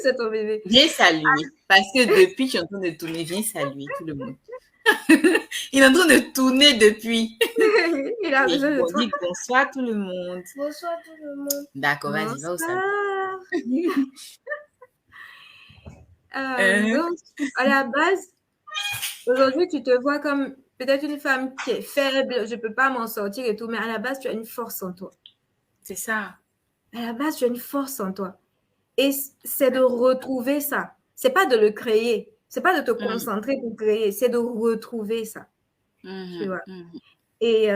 B: C'est ton bébé.
A: Viens saluer. Parce que depuis, tu es en train de tourner. Viens saluer tout le monde. Il est en train de tourner depuis.
B: Il a
A: Oui,
B: besoin de
A: bon,
B: toi.
A: dis bonsoir tout le monde.
C: Bonsoir tout le monde.
A: D'accord, vas-y, va au salon.
B: Bonsoir.
A: Euh,
B: Donc, à la base, aujourd'hui, tu te vois comme peut-être une femme qui est faible, je ne peux pas m'en sortir et tout, mais à la base, tu as une force en toi.
A: c'est ça.
B: À la base, tu as une force en toi. Et c'est de retrouver ça. C'est pas de le créer. C'est pas de te
A: Mhm.
B: concentrer pour créer. C'est de retrouver ça. Tu
A: Mhm.
B: vois.
A: Mhm.
B: Et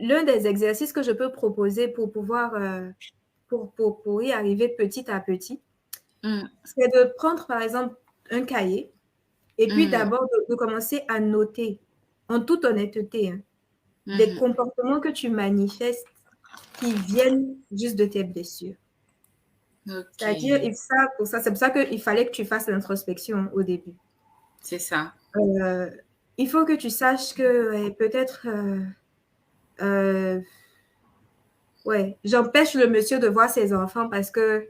B: l'un des exercices que je peux proposer pour pouvoir, pour y arriver petit à petit,
A: Mhm.
B: c'est de prendre, par exemple, un cahier et puis
A: Mhm.
B: d'abord de commencer à noter, en toute honnêteté, hein, les
A: Mhm.
B: comportements que tu manifestes qui viennent juste de tes blessures.
A: Ok,
B: C'est-à-dire, c'est pour ça qu'il fallait que tu fasses l'introspection au début.
A: c'est ça.
B: Euh, il faut que tu saches que peut-être, ouais, j'empêche le monsieur de voir ses enfants parce que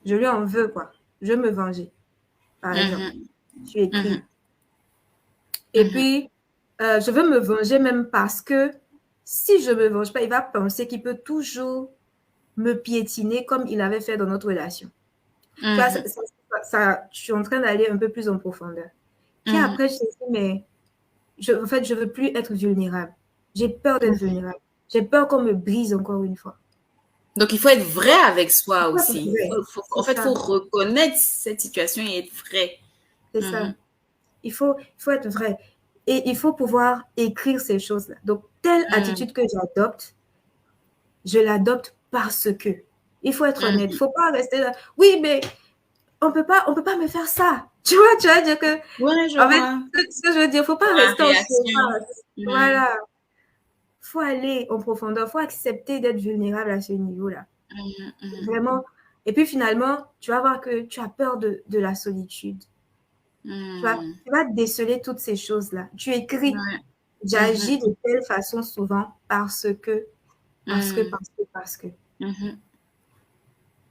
B: je lui en veux, quoi. Je veux me venger, par exemple.
A: Mhm.
B: Tu écris.
A: Mhm.
B: Et
A: Mhm.
B: puis, je veux me venger même parce que si je ne me venge pas, il va penser qu'il peut toujours me piétiner comme il avait fait dans notre relation. Tu vois,
A: Mhm.
B: je suis en train d'aller un peu plus en profondeur. Puis
A: Mhm.
B: après, je me dis, mais en fait, je ne veux plus être vulnérable. J'ai peur d'être
A: Mhm.
B: vulnérable. J'ai peur qu'on me brise encore une fois.
A: Donc, il faut être vrai avec soi
B: C'est ça,
A: aussi. En
B: c'est
A: fait, il faut
B: ça.
A: reconnaître cette situation et être vrai.
B: C'est ça.
A: Mhm.
B: Il faut être vrai. Et il faut pouvoir écrire ces choses-là. Donc, telle
A: Mhm.
B: attitude que j'adopte, je l'adopte parce que. Il faut être honnête. Il ne
A: Mhm.
B: faut pas rester là. Oui, mais on peut pas me faire ça. Tu vois dire que,
A: Ouais, je
B: en fait,
A: vois.
B: ce que je veux dire, il ne faut pas
A: La
B: rester en
A: réaction.
B: surface.
A: Mhm.
B: Voilà. Il faut aller en profondeur. Il faut accepter d'être vulnérable à ce niveau-là.
A: Mhm. Mhm.
B: Vraiment. Et puis finalement, tu vas voir que tu as peur de la solitude.
A: Mhm.
B: Tu vas déceler toutes ces choses-là. Tu écris.
A: Ouais.
B: J'agis
A: Mhm.
B: de telle façon souvent parce que. Parce que,
A: Mm.
B: parce que, parce que.
A: Mhm.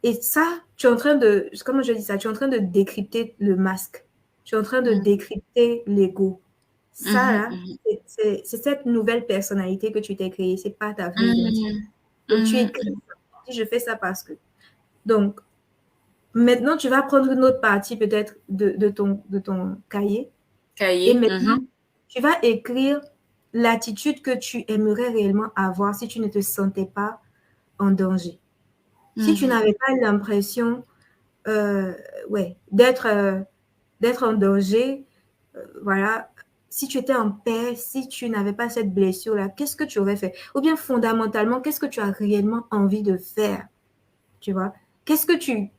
B: Et ça, tu es en train de, comment je dis ça, tu es en train de décrypter le masque. Tu es en train de
A: Mhm.
B: décrypter l'ego. Ça,
A: Mhm.
B: là,
A: Mhm.
B: c'est cette nouvelle personnalité que tu t'es créée. C'est pas ta vraie identité.
A: Mhm.
B: Donc, tu
A: Mhm.
B: écris ça. Tu dis, je fais ça parce que. Donc, maintenant, tu vas prendre une autre partie peut-être de ton cahier. Et
A: Cahier.
B: maintenant,
A: Mhm.
B: tu vas écrire l'attitude que tu aimerais réellement avoir si tu ne te sentais pas en danger. Si tu
A: Mhm.
B: n'avais pas l'impression euh, ouais, d'être en danger, voilà, si tu étais en paix, si tu n'avais pas cette blessure-là, qu'est-ce que tu aurais fait? Ou bien fondamentalement, qu'est-ce que tu as réellement envie de faire? Tu vois? Qu'est-ce que tu...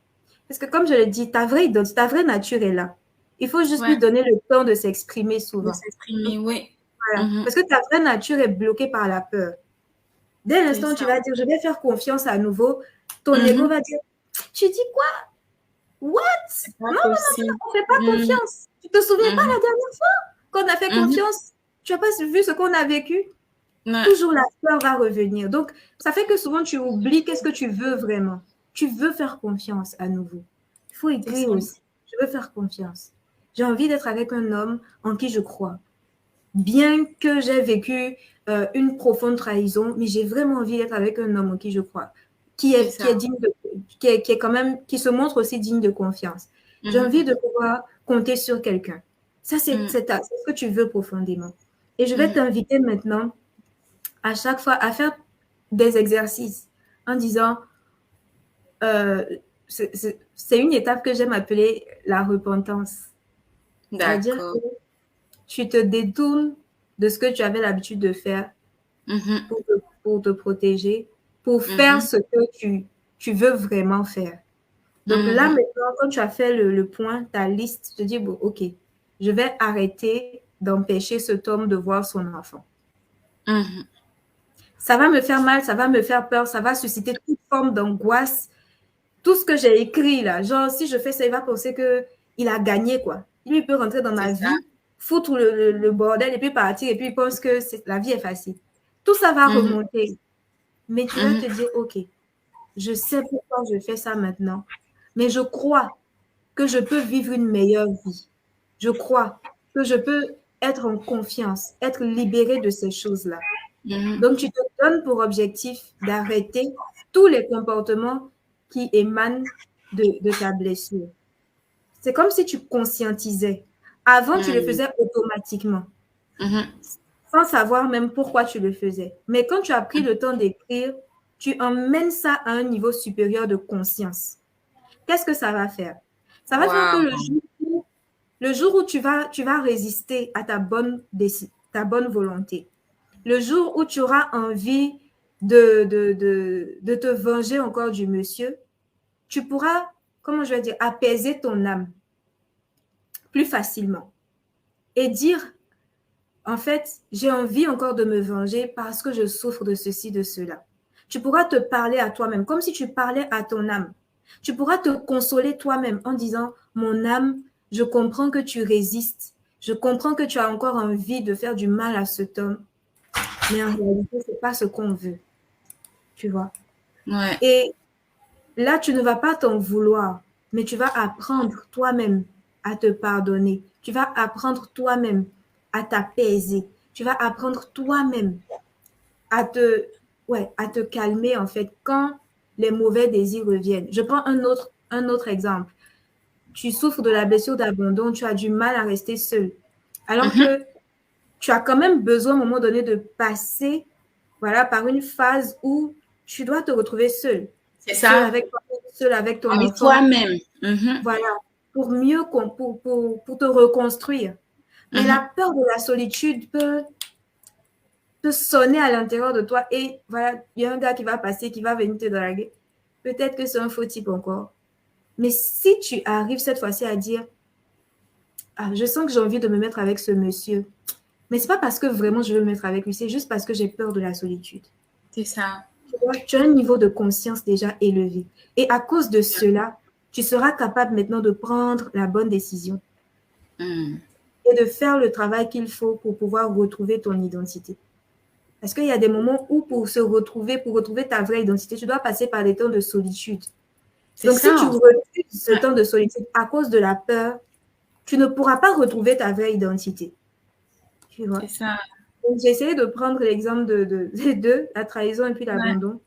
B: Parce que comme je l'ai dit, ta vraie identité, ta vraie nature est là. Il faut juste lui
A: Ouais,
B: donner le temps de s'exprimer
A: de
B: souvent. Donc,
A: s'exprimer, oui.
B: voilà.
A: Mhm.
B: Parce que ta vraie nature est bloquée par la peur. Dès
A: C'est
B: l'instant où tu
A: ça.
B: vas dire, je vais faire confiance à nouveau, ton ego
A: Mhm.
B: va dire, tu dis quoi? What?
A: C'est pas
B: Non,
A: possible.
B: on ne fait pas
A: Mhm.
B: confiance. Tu te souviens pas la
A: Mhm.
B: dernière fois qu'on a fait
A: Mhm.
B: confiance? Tu n'as pas vu ce qu'on a vécu?
A: Ouais,
B: Toujours la peur va revenir. Donc, ça fait que souvent tu oublies qu'est-ce que tu veux vraiment. Tu veux faire confiance à nouveau. Il faut
A: c'est
B: écrire
A: ça.
B: aussi. Je veux faire confiance. J'ai envie d'être avec un homme en qui je crois. Bien que j'ai vécu une profonde trahison, mais j'ai vraiment envie d'être avec un homme en qui je crois,
A: C'est
B: qui est
A: ça.
B: digne de, qui est quand même, qui se montre aussi digne de confiance. J'ai
A: Mhm.
B: envie de pouvoir compter sur quelqu'un. Ça,
A: Mhm.
B: c'est ce que tu veux profondément. Et je vais
A: Mhm.
B: t'inviter maintenant à chaque fois à faire des exercices en disant, euh, c'est une étape que j'aime appeler la repentance. C'est-à-dire que
A: D'accord.
B: tu te détournes de ce que tu avais l'habitude de faire
A: Mhm.
B: pour te protéger, pour faire
A: Mhm.
B: ce que tu veux vraiment faire. Donc là,
A: Mhm.
B: maintenant, quand tu as fait le point, ta liste, tu te dis, bon, OK, je vais arrêter d'empêcher cet homme de voir son enfant.
A: Mhm.
B: Ça va me faire mal, ça va me faire peur, ça va susciter toute forme d'angoisse. Tout ce que j'ai écrit là, genre, si je fais ça, il va penser que il a gagné, quoi. Lui, il peut rentrer dans
A: C'est
B: ma
A: ça.
B: vie, foutre le bordel et puis partir et puis il pense que la vie est facile. Tout ça va
A: Mhm.
B: remonter. Mais tu vas te
A: Mhm.
B: dire, OK, je sais pourquoi je fais ça maintenant, mais je crois que je peux vivre une meilleure vie. Je crois que je peux être en confiance, être libérée de ces choses-là.
A: Mhm.
B: Donc, tu te donnes pour objectif d'arrêter tous les comportements qui émanent de ta blessure. C'est comme si tu conscientisais. Avant, tu le
A: Mhm.
B: faisais automatiquement,
A: Mhm.
B: sans savoir même pourquoi tu le faisais. Mais quand tu as pris le temps d'écrire, tu emmènes ça à un niveau supérieur de conscience. Qu'est-ce que ça va faire? Ça va faire que
A: Wow.
B: le jour où tu vas résister à ta bonne volonté, le jour où tu auras envie de te venger encore du monsieur, tu pourras, comment je vais dire, apaiser ton âme plus facilement et dire, en fait, j'ai envie encore de me venger parce que je souffre de ceci, de cela. Tu pourras te parler à toi-même, comme si tu parlais à ton âme. Tu pourras te consoler toi-même en disant, mon âme, je comprends que tu résistes. Je comprends que tu as encore envie de faire du mal à cet homme. Mais en réalité, ce n'est pas ce qu'on veut. Tu vois?
A: Ouais.
B: Et là, tu ne vas pas t'en vouloir, mais tu vas apprendre toi-même à te pardonner. Tu vas apprendre toi-même à t'apaiser. Tu vas apprendre toi-même à te, ouais, à te calmer, en fait, quand les mauvais désirs reviennent. Je prends un autre exemple. Tu souffres de la blessure d'abandon, tu as du mal à rester seul. Alors
A: Mhm.
B: que tu as quand même besoin, à un moment donné, de passer, voilà, par une phase où tu dois te retrouver seul.
A: C'est ça.
B: Seul avec ton
A: Avec
B: enfant,
A: toi-même. Mhm.
B: voilà, pour mieux, pour te reconstruire. Mais
A: Mhm.
B: la peur de la solitude peut sonner à l'intérieur de toi et voilà, il y a un gars qui va passer, qui va venir te draguer. Peut-être que c'est un faux type encore. Mais si tu arrives cette fois-ci à dire, ah, je sens que j'ai envie de me mettre avec ce monsieur, mais c'est pas parce que vraiment je veux me mettre avec lui, c'est juste parce que j'ai peur de la solitude.
A: C'est ça.
B: Tu as un niveau de conscience déjà élevé. Et à cause de cela, tu seras capable maintenant de prendre la bonne décision
A: Mhm.
B: et de faire le travail qu'il faut pour pouvoir retrouver ton identité. Parce qu'il y a des moments où pour retrouver ta vraie identité, tu dois passer par des temps de solitude.
A: C'est
B: Donc, si
A: ça,
B: tu
A: en fait.
B: refuses ce
A: Ouais,
B: temps de solitude à cause de la peur, tu ne pourras pas retrouver ta vraie identité. Tu vois?
A: c'est ça.
B: Donc, j'ai essayé de prendre l'exemple des deux, la trahison et puis
A: Ouais.
B: l'abandon.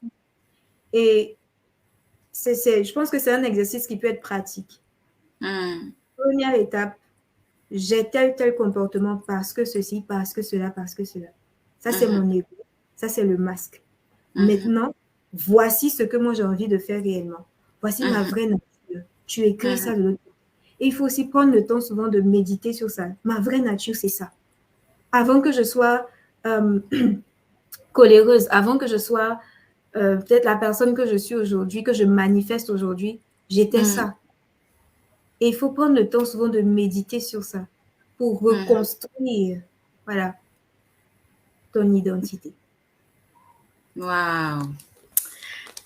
B: Et je pense que c'est un exercice qui peut être pratique.
A: Mm,
B: Première étape, j'ai tel comportement parce que ceci, parce que cela, parce que cela. Ça, c'est
A: mhm,
B: mon ego. Ça, c'est le masque.
A: mhm,
B: Maintenant, voici ce que moi j'ai envie de faire réellement. Voici ma
A: mhm,
B: vraie nature. Tu écris
A: mhm,
B: ça de l'autre côté. Et il faut aussi prendre le temps souvent de méditer sur ça. Ma vraie nature, c'est ça. Avant que je sois euh, coléreuse, avant que je sois peut-être la personne que je suis aujourd'hui, que je manifeste aujourd'hui, j'étais
A: mhm,
B: ça. Et il faut prendre le temps souvent de méditer sur ça pour
A: mhm.
B: reconstruire, voilà, ton identité.
A: Waouh.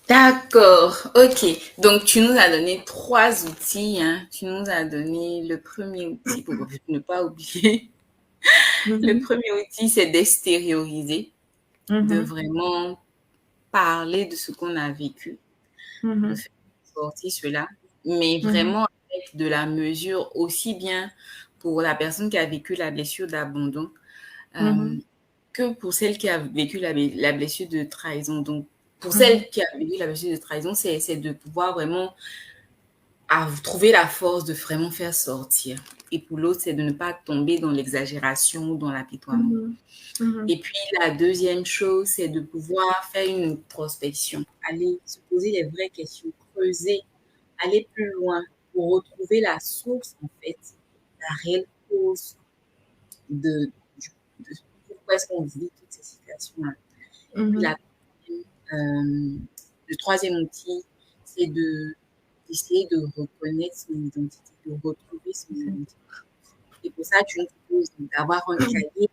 A: D'accord. Ok. Donc, tu nous as donné 3 outils, hein. Tu nous as donné le premier outil pour ne pas oublier. Le
B: Mhm,
A: premier outil, c'est d'extérioriser, de
B: mhm,
A: vraiment parler de ce qu'on a vécu, de
B: mhm,
A: faire sortir cela, mais
B: mhm,
A: vraiment avec de la mesure aussi bien pour la personne qui a vécu la blessure d'abandon euh,
B: mhm,
A: que pour celle qui a vécu la blessure de trahison. Donc, pour
B: mhm,
A: celle qui a vécu la blessure de trahison, c'est de pouvoir vraiment trouver la force de vraiment faire sortir. Et pour l'autre, c'est de ne pas tomber dans l'exagération ou dans l'apitoiement.
B: mhm, mhm,
A: Et puis, la deuxième chose, c'est de pouvoir faire une prospection, aller se poser les vraies questions, creuser, aller plus loin pour retrouver la source, en fait, la réelle cause de, de pourquoi est-ce qu'on vit toutes ces situations-là. Et puis,
B: mhm.
A: le troisième outil, c'est d'essayer de reconnaître son identité, de retrouver son identité. Et pour ça, tu nous proposes d'avoir un cahier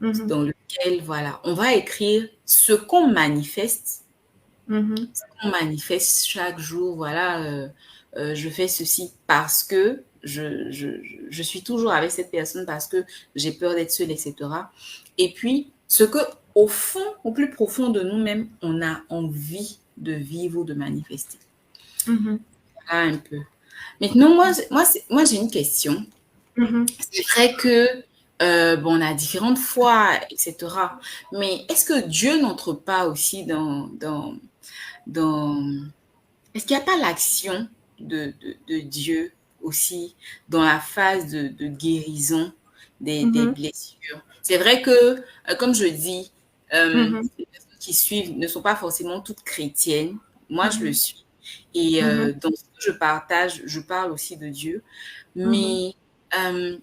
B: Mhm,
A: dans lequel, voilà, on va écrire ce qu'on manifeste,
B: mhm,
A: chaque jour, voilà, je fais ceci parce que je suis toujours avec cette personne parce que j'ai peur d'être seule, etc. Et puis, ce que, au fond, au plus profond de nous-mêmes, on a envie de vivre ou de manifester.
B: mhm,
A: Voilà un peu. Maintenant, moi j'ai une question.
B: mhm.
A: C'est vrai que, bon, on a différentes foi, etc. Mais est-ce que Dieu n'entre pas aussi dans... Est-ce qu'il n'y a pas l'action de Dieu aussi dans la phase de guérison des
B: Mhm,
A: blessures? C'est vrai que, comme je dis,
B: mhm,
A: les personnes qui suivent ne sont pas forcément toutes chrétiennes. Moi, je le
B: mhm,
A: suis. Et
B: mhm,
A: dans ce que je partage, je parle aussi de Dieu.
B: mhm,
A: Mais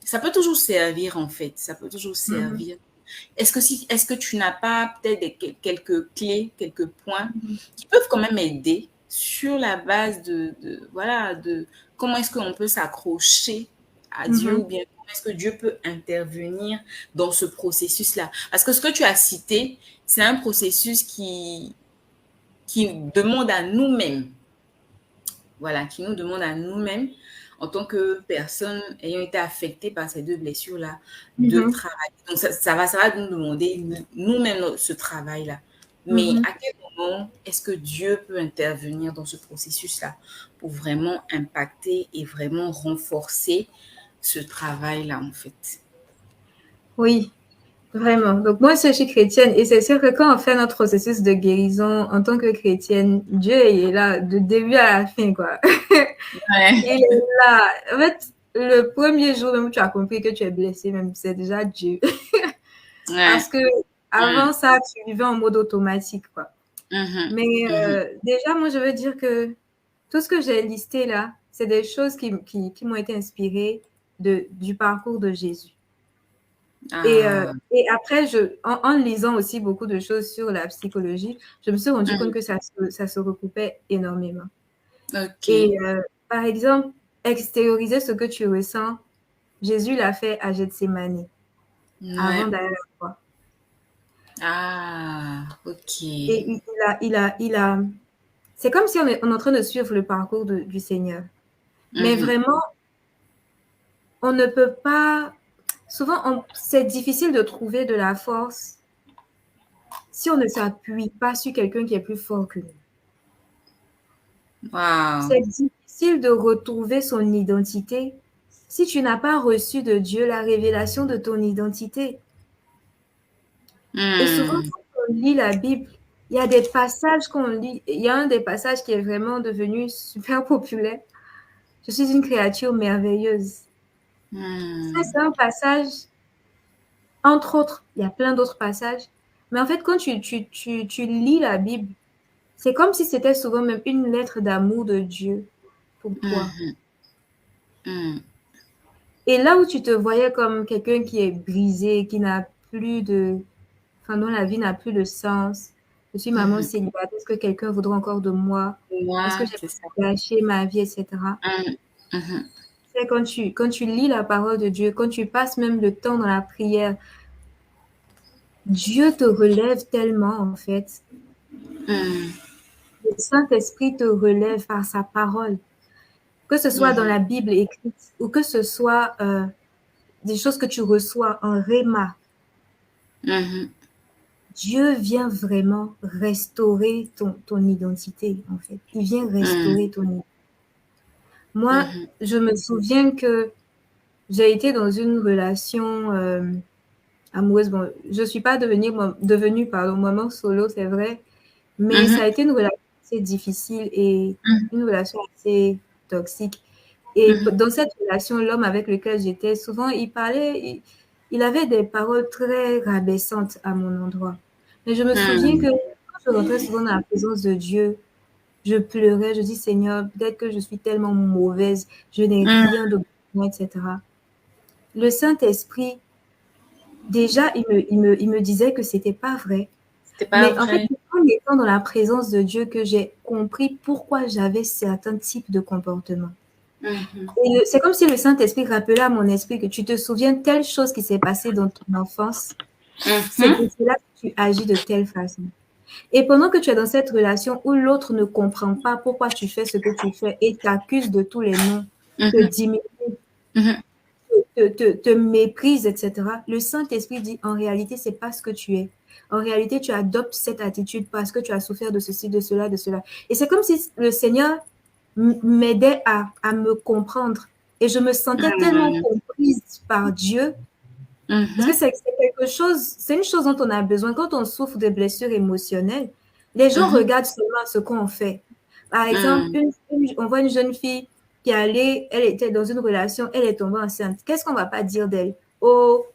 A: ça peut toujours servir, en fait. Ça peut toujours
B: mhm,
A: servir. Est-ce que tu n'as pas peut-être quelques clés, quelques points
B: mhm,
A: qui peuvent quand même aider sur la base voilà, de comment est-ce qu'on peut s'accrocher à Dieu ou
B: mhm,
A: bien comment est-ce que Dieu peut intervenir dans ce processus-là? Parce que ce que tu as cité, c'est un processus qui demande à nous-mêmes, voilà, qui nous demande à nous-mêmes, en tant que personnes ayant été affectées par ces deux blessures-là, de
B: mhm,
A: travailler. Donc, ça va nous demander nous-mêmes ce travail-là. Mais
B: mhm.
A: à quel moment est-ce que Dieu peut intervenir dans ce processus-là pour vraiment impacter et vraiment renforcer ce travail-là, en fait?
B: Oui, vraiment. Donc moi, je suis chrétienne et c'est sûr que quand on fait notre processus de guérison en tant que chrétienne, Dieu est là de début à la fin, quoi. Il
A: Ouais,
B: est là. En fait, le premier jour même où tu as compris que tu es blessé, même, c'est déjà Dieu.
A: ouais.
B: Parce que
A: Mm.
B: avant ça, tu vivais en mode automatique, quoi.
A: Mhm,
B: Mais
A: mhm.
B: déjà, moi, je veux dire que tout ce que j'ai listé là, c'est des choses qui m'ont été inspirées du parcours de Jésus.
A: Ah,
B: Et après, en lisant aussi beaucoup de choses sur la psychologie, je me suis rendu compte
A: mhm.
B: que ça se recoupait énormément.
A: Ok.
B: Et par exemple, extérioriser ce que tu ressens, Jésus l'a fait à Gethsemane avant
A: Ouais.
B: d'aller à la croix.
A: Ah, ok.
B: Et c'est comme si on est en train de suivre le parcours du Seigneur. Mais
A: Mhm.
B: vraiment, on ne peut pas, souvent, c'est difficile de trouver de la force si on ne s'appuie pas sur quelqu'un qui est plus fort que nous.
A: Wow.
B: C'est difficile de retrouver son identité si tu n'as pas reçu de Dieu la révélation de ton identité. Et souvent,
A: Hmm.
B: quand on lit la Bible, il y a des passages qu'on lit. Il y a un des passages qui est vraiment devenu super populaire. Je suis une créature merveilleuse. Ça,
A: Hmm.
B: c'est un passage, entre autres, il y a plein d'autres passages. Mais en fait, quand tu lis la Bible, c'est comme si c'était souvent même une lettre d'amour de Dieu pour toi.
A: Hmm. Hmm.
B: Et là où tu te voyais comme quelqu'un qui est brisé, qui n'a plus de, enfin, dont la vie n'a plus de sens. Je suis maman
A: Hmm.
B: célibataire. Est-ce que quelqu'un voudra encore de moi? Est-ce que
A: Moi,
B: j'ai
A: c'est ça.
B: gâché ma vie, etc.
A: Hmm. Hmm.
B: C'est quand tu lis la parole de Dieu, quand tu passes même le temps dans la prière, Dieu te relève tellement, en fait.
A: Hmm.
B: Le Saint-Esprit te relève par sa parole. Que ce soit dans
A: Hmm.
B: la Bible écrite ou que ce soit des choses que tu reçois en réma,
A: Hmm.
B: Dieu vient vraiment restaurer ton identité, en fait. Il vient
A: Hmm.
B: restaurer ton identité. Moi,
A: Hmm.
B: je me souviens que j'ai été dans une relation amoureuse. Bon, je ne suis pas devenue maman solo, c'est vrai, mais ça
A: Hmm.
B: a été une relation assez difficile et
A: Hmm.
B: une relation assez toxique. Et
A: Hmm.
B: dans cette relation, l'homme avec lequel j'étais, souvent, il avait des paroles très rabaissantes à mon endroit. Mais je me souviens que
A: Hmm.
B: quand je rentrais souvent dans la présence de Dieu, je pleurais, je dis Seigneur, peut-être que je suis tellement mauvaise, je n'ai
A: Hmm.
B: rien de bon, etc. Le Saint-Esprit, déjà, il me disait que c'était pas vrai.
A: C'était pas
B: Mais en fait,
A: vrai.
B: c'est en étant dans la présence de Dieu que j'ai compris pourquoi j'avais certains types de comportements.
A: Hmm.
B: Et c'est comme si le Saint-Esprit rappelait à mon esprit que tu te souviens de telle chose qui s'est passée dans ton enfance. C'est
A: Hmm.
B: pour cela que tu agis de telle façon. Et pendant que tu es dans cette relation où l'autre ne comprend pas pourquoi tu fais ce que tu fais et t'accuse de tous les noms, te
A: Hmm.
B: diminue,
A: Hmm.
B: te méprise, etc., le Saint-Esprit dit en réalité, c'est pas ce que tu es. En réalité, tu adoptes cette attitude parce que tu as souffert de ceci, de cela, de cela. Et c'est comme si le Seigneur m'aidait à me comprendre. Et je me sentais tellement
A: Hmm.
B: comprise par Dieu. Parce que
A: Hmm.
B: c'est quelque chose, c'est une chose dont on a besoin. Quand on souffre de blessures émotionnelles, les gens
A: Hmm.
B: regardent seulement ce qu'on fait. Par exemple,
A: Hmm.
B: on voit une jeune fille qui est allée, elle était dans une relation, elle est tombée enceinte. Qu'est-ce qu'on va pas dire d'elle? Oh,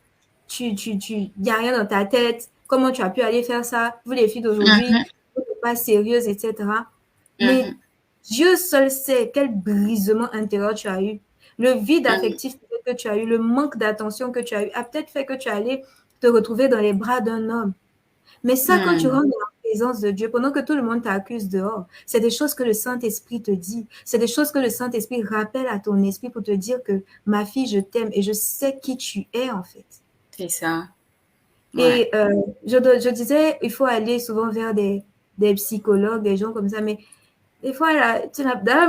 B: il n'y a rien dans ta tête. Comment tu as pu aller faire ça? Vous, les filles d'aujourd'hui,
A: Hmm.
B: vous n'êtes pas sérieuses, etc. Mais
A: Hmm.
B: Dieu seul sait quel brisement intérieur tu as eu. Le vide
A: Hmm.
B: affectif que tu as eu, le manque d'attention que tu as eu, a peut-être fait que tu allais te retrouver dans les bras d'un homme. Mais ça, quand tu
A: Hmm.
B: rentres dans la présence de Dieu, pendant que tout le monde t'accuse dehors, c'est des choses que le Saint-Esprit te dit. C'est des choses que le Saint-Esprit rappelle à ton esprit pour te dire que ma fille, je t'aime et je sais qui tu es en fait.
A: C'est ça. Ouais.
B: Et je disais, il faut aller souvent vers des psychologues, des gens comme ça, mais des fois, là,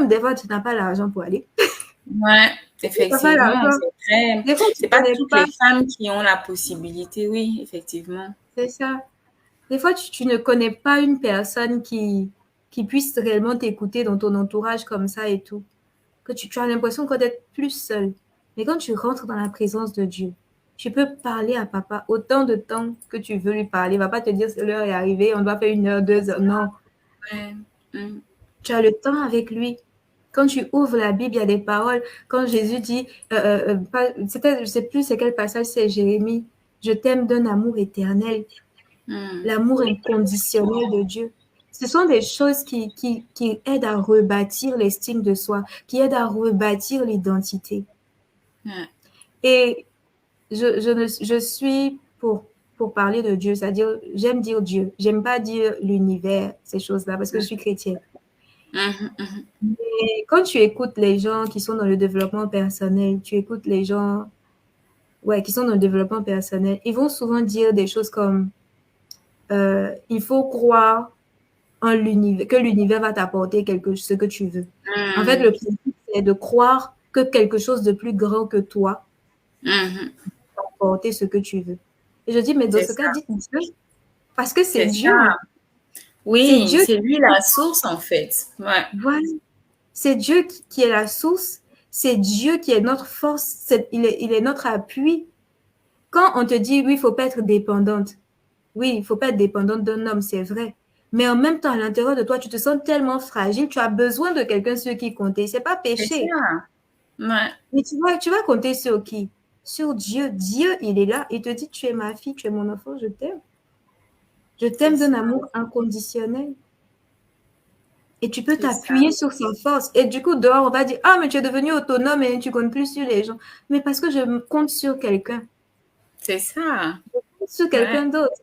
B: des fois, tu n'as pas l'argent pour aller.
A: Ouais,
B: Tu n'as pas
A: effectivement,
B: l'argent.
A: c'est vrai.
B: Des fois, tu
A: C'est
B: ne
A: pas
B: connais
A: toutes
B: pas.
A: les femmes qui ont la possibilité, oui, effectivement.
B: C'est ça. Des fois, tu ne connais pas une personne qui puisse réellement t'écouter dans ton entourage comme ça et tout. Que tu as l'impression d'être plus seul. Mais quand tu rentres dans la présence de Dieu, tu peux parler à papa autant de temps que tu veux lui parler. Il ne va pas te dire l'heure est arrivée, on doit faire 1 heure, 2 heures. Non,
A: Ouais. Mm.
B: tu as le temps avec lui. Quand tu ouvres la Bible, il y a des paroles. Quand Jésus dit, je ne sais plus c'est quel passage, c'est Jérémie, je t'aime d'un amour éternel,
A: Mm.
B: l'amour inconditionnel de Dieu. Ce sont des choses qui aident à rebâtir l'estime de soi, qui aident à rebâtir l'identité.
A: Ouais.
B: Et je suis pour parler de Dieu, c'est-à-dire, j'aime dire Dieu, j'aime pas dire l'univers, ces choses-là, parce que je suis chrétienne.
A: Mhm, mhm.
B: Et quand tu écoutes les gens qui sont dans le développement personnel, tu écoutes les gens ouais, qui sont dans le développement personnel, ils vont souvent dire des choses comme il faut croire en l'univers, que l'univers va t'apporter ce que tu veux. En fait,
A: Mm.
B: le principe, c'est de croire que quelque chose de plus grand que toi
A: Mhm.
B: va t'apporter ce que tu veux. Et je dis, mais dans
A: C'est
B: ce cas,
A: ça.
B: dites Dieu, Parce que c'est
A: C'est
B: Dieu.
A: ça.
B: C'est
A: Oui,
B: Dieu
A: c'est lui la source, en fait. Ouais.
B: voilà. C'est Dieu qui est la source. C'est Dieu qui est notre force. Il est notre appui. Quand on te dit, oui, il faut pas être dépendante. Oui, il faut pas être dépendante d'un homme, c'est vrai. Mais en même temps, à l'intérieur de toi, tu te sens tellement fragile, tu as besoin de quelqu'un sur qui compter. C'est pas
A: C'est
B: péché.
A: ça. Ouais.
B: Mais tu vas compter sur qui? Sur Dieu. Dieu, il est là. Il te dit, tu es ma fille, tu es mon enfant, je t'aime. Je
A: C'est
B: t'aime d'un
A: ça.
B: amour inconditionnel. Et tu peux
A: C'est ça.
B: t'appuyer sur sa force. Et du coup, dehors, on va dire, ah, mais tu es devenu autonome et tu comptes plus sur les gens. Mais parce que je compte sur quelqu'un.
A: C'est ça.
B: Sur
A: Ouais.
B: quelqu'un d'autre.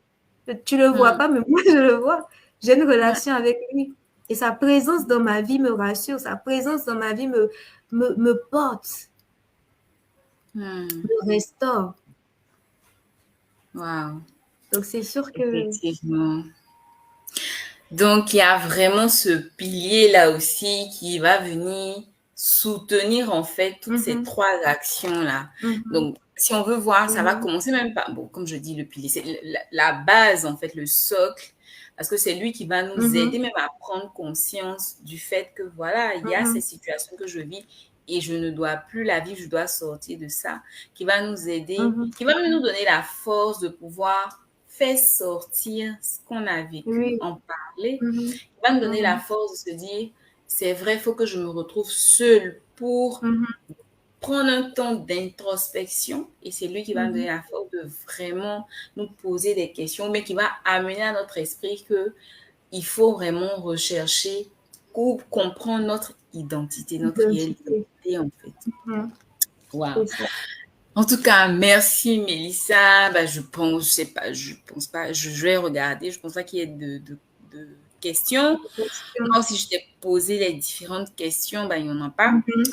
B: Tu le vois
A: Mm.
B: pas, mais moi, je le vois. J'ai une
A: Ouais.
B: relation avec lui. Et sa présence dans ma vie me rassure. Sa présence dans ma vie me porte,
A: Mm.
B: me restaure.
A: Wow.
B: Donc, c'est sûr que...
A: Effectivement. Donc, il y a vraiment ce pilier-là aussi qui va venir soutenir en fait toutes ces
B: Mhm,
A: trois actions-là.
B: mhm,
A: Donc, si on veut voir, ça va
B: mhm,
A: commencer même par, bon, comme je dis, le pilier, c'est la base en fait, le socle, parce que c'est lui qui va nous
B: mhm,
A: aider même à prendre conscience du fait que voilà, il y a ces
B: mhm,
A: situations que je vis et je ne dois plus la vivre, je dois sortir de ça, qui va nous aider,
B: mhm.
A: qui va même nous donner la force de pouvoir faire sortir ce qu'on a vécu,
B: Oui.
A: en parler,
B: Mhm,
A: qui va nous donner la
B: mhm,
A: force de se dire, c'est vrai, il faut que je me retrouve seule pour
B: mhm,
A: prendre un temps d'introspection et c'est lui qui va nous donner
B: mhm.
A: la force de vraiment nous poser des questions, mais qui va amener à notre esprit que il faut vraiment rechercher ou comprendre notre identité, notre
B: Identité.
A: réalité en fait.
B: Mhm.
A: Wow.
B: C'est ça.
A: En tout cas, merci Mélissa. Bah, je sais pas, je pense pas, je vais regarder. Je pense pas qu'il y ait de questions. Moi aussi, je t'ai posé les différentes questions, ben, il n'y en a pas.
B: Mhm.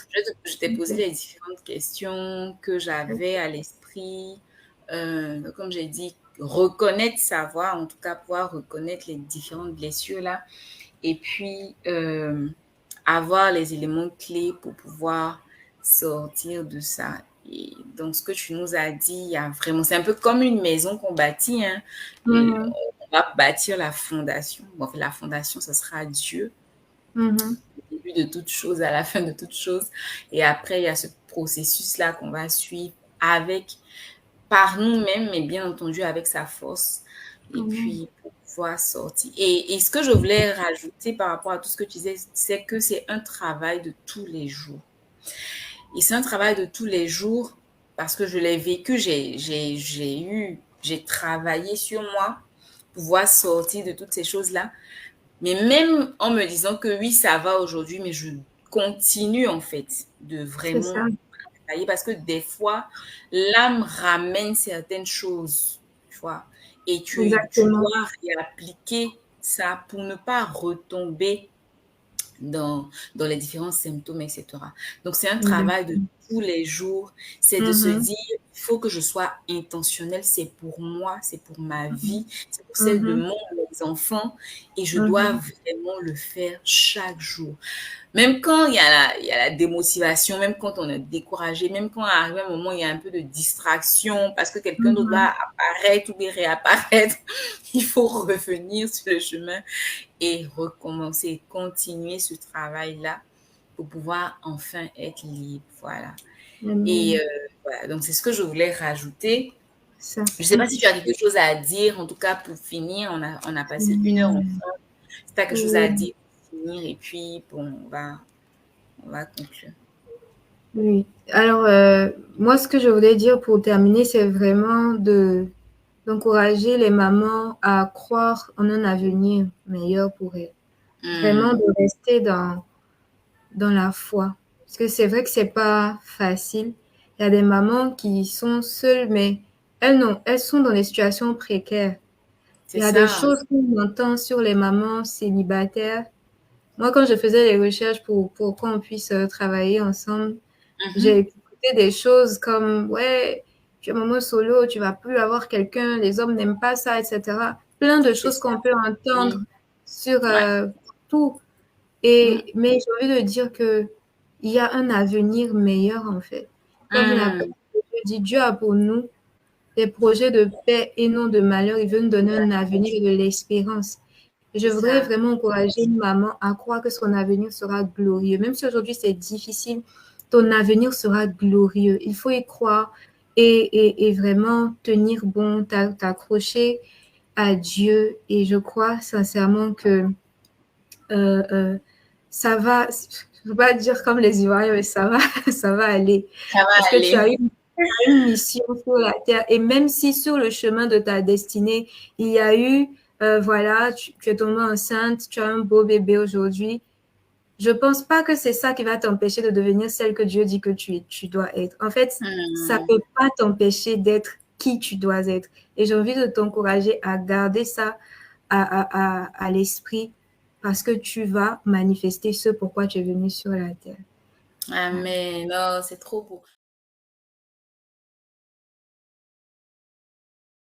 A: Je t'ai posé
B: Ok.
A: les différentes questions que j'avais à l'esprit. Comme j'ai dit, reconnaître sa voix, en tout cas pouvoir reconnaître les différentes blessures là. Et puis, avoir les éléments clés pour pouvoir sortir de ça. Et donc, ce que tu nous as dit, il y a vraiment, c'est un peu comme une maison qu'on bâtit, hein.
B: Mhm,
A: On va bâtir la fondation. Bon, la fondation, ce sera Dieu,
B: mhm,
A: au début de toute chose, à la fin de toute chose. Et après, il y a ce processus-là qu'on va suivre avec, par nous-mêmes, mais bien entendu avec sa force. Et
B: mhm,
A: puis, pour pouvoir sortir. Et ce que je voulais rajouter par rapport à tout ce que tu disais, c'est que c'est un travail de tous les jours. Et c'est un travail de tous les jours parce que je l'ai vécu, j'ai travaillé sur moi pour pouvoir sortir de toutes ces choses-là. Mais même en me disant que oui, ça va aujourd'hui, mais je continue en fait de
B: c'est ça.
A: vraiment travailler parce que des fois, l'âme ramène certaines choses, tu vois, et tu
B: Exactement.
A: dois réappliquer ça pour ne pas retomber dans les différents symptômes, etc. Donc, c'est un travail de
B: Exactement.
A: tous les jours. C'est de se
B: Mhm,
A: dire, il faut que je sois intentionnelle. C'est pour moi, c'est pour ma vie, c'est pour celle de
B: mhm,
A: mes enfants. Et je dois
B: mhm,
A: vraiment le faire chaque jour. Même quand il y a la démotivation, même quand on est découragé, même quand arrive un moment, il y a un peu de distraction parce que quelqu'un d'autre va
B: mhm,
A: apparaître ou bien réapparaître, il faut revenir sur le chemin et recommencer, continuer ce travail-là pour pouvoir enfin être libre. Voilà. Et
B: mhm.
A: voilà, donc c'est ce que je voulais rajouter.
B: Ça.
A: Je ne sais pas si tu as quelque chose à dire, en tout cas pour finir, on a passé 1 heure
B: Mhm.
A: ensemble. Si tu as quelque chose à
B: Oui,
A: dire pour finir, et puis bon, on va conclure.
B: oui. Alors, moi, ce que je voulais dire pour terminer, c'est vraiment d'encourager les mamans à croire en un avenir meilleur pour elles. Vraiment
A: Hmm,
B: de rester dans la foi. Parce que c'est vrai que c'est pas facile. Il y a des mamans qui sont seules, mais elles sont dans des situations précaires.
A: c'est
B: Il y a des
A: ça.
B: choses qu'on entend sur les mamans célibataires. Moi, quand je faisais les recherches pour qu'on puisse travailler ensemble, j'ai
A: Mhm,
B: écouté des choses comme, ouais, tu es maman solo, tu vas plus avoir quelqu'un, les hommes n'aiment pas ça, etc. Plein de
A: c'est
B: choses
A: ça.
B: qu'on peut entendre
A: Hmm,
B: sur
A: ouais.
B: tout.
A: Hmm,
B: Mais j'ai envie de dire que il y a un avenir meilleur, en fait. Comme la
A: hmm,
B: parole de Dieu dit, Dieu a pour nous des projets de paix et non de malheur. Il veut nous donner un avenir et de l'espérance. Je
A: C'est
B: voudrais
A: ça.
B: vraiment encourager une maman à croire que son avenir sera glorieux. Même si aujourd'hui c'est difficile, ton avenir sera glorieux. Il faut y croire et vraiment tenir bon, t'accrocher à Dieu. Et je crois sincèrement que euh, euh, ça va, je ne veux pas dire comme les Ivoiriens, mais ça va, ça va aller.
A: Ça
B: Parce
A: va
B: que tu as
A: aller.
B: une mission sur la terre. Et même si sur le chemin de ta destinée, il y a eu, voilà, tu es tombée enceinte, tu as un beau bébé aujourd'hui, je pense pas que c'est ça qui va t'empêcher de devenir celle que Dieu dit que tu dois être. En fait, ça
A: Hmm.
B: peut pas t'empêcher d'être qui tu dois être. Et j'ai envie de t'encourager à garder ça à l'esprit parce que tu vas manifester ce pourquoi tu es venu sur la terre.
A: Ah, mais non, c'est trop beau.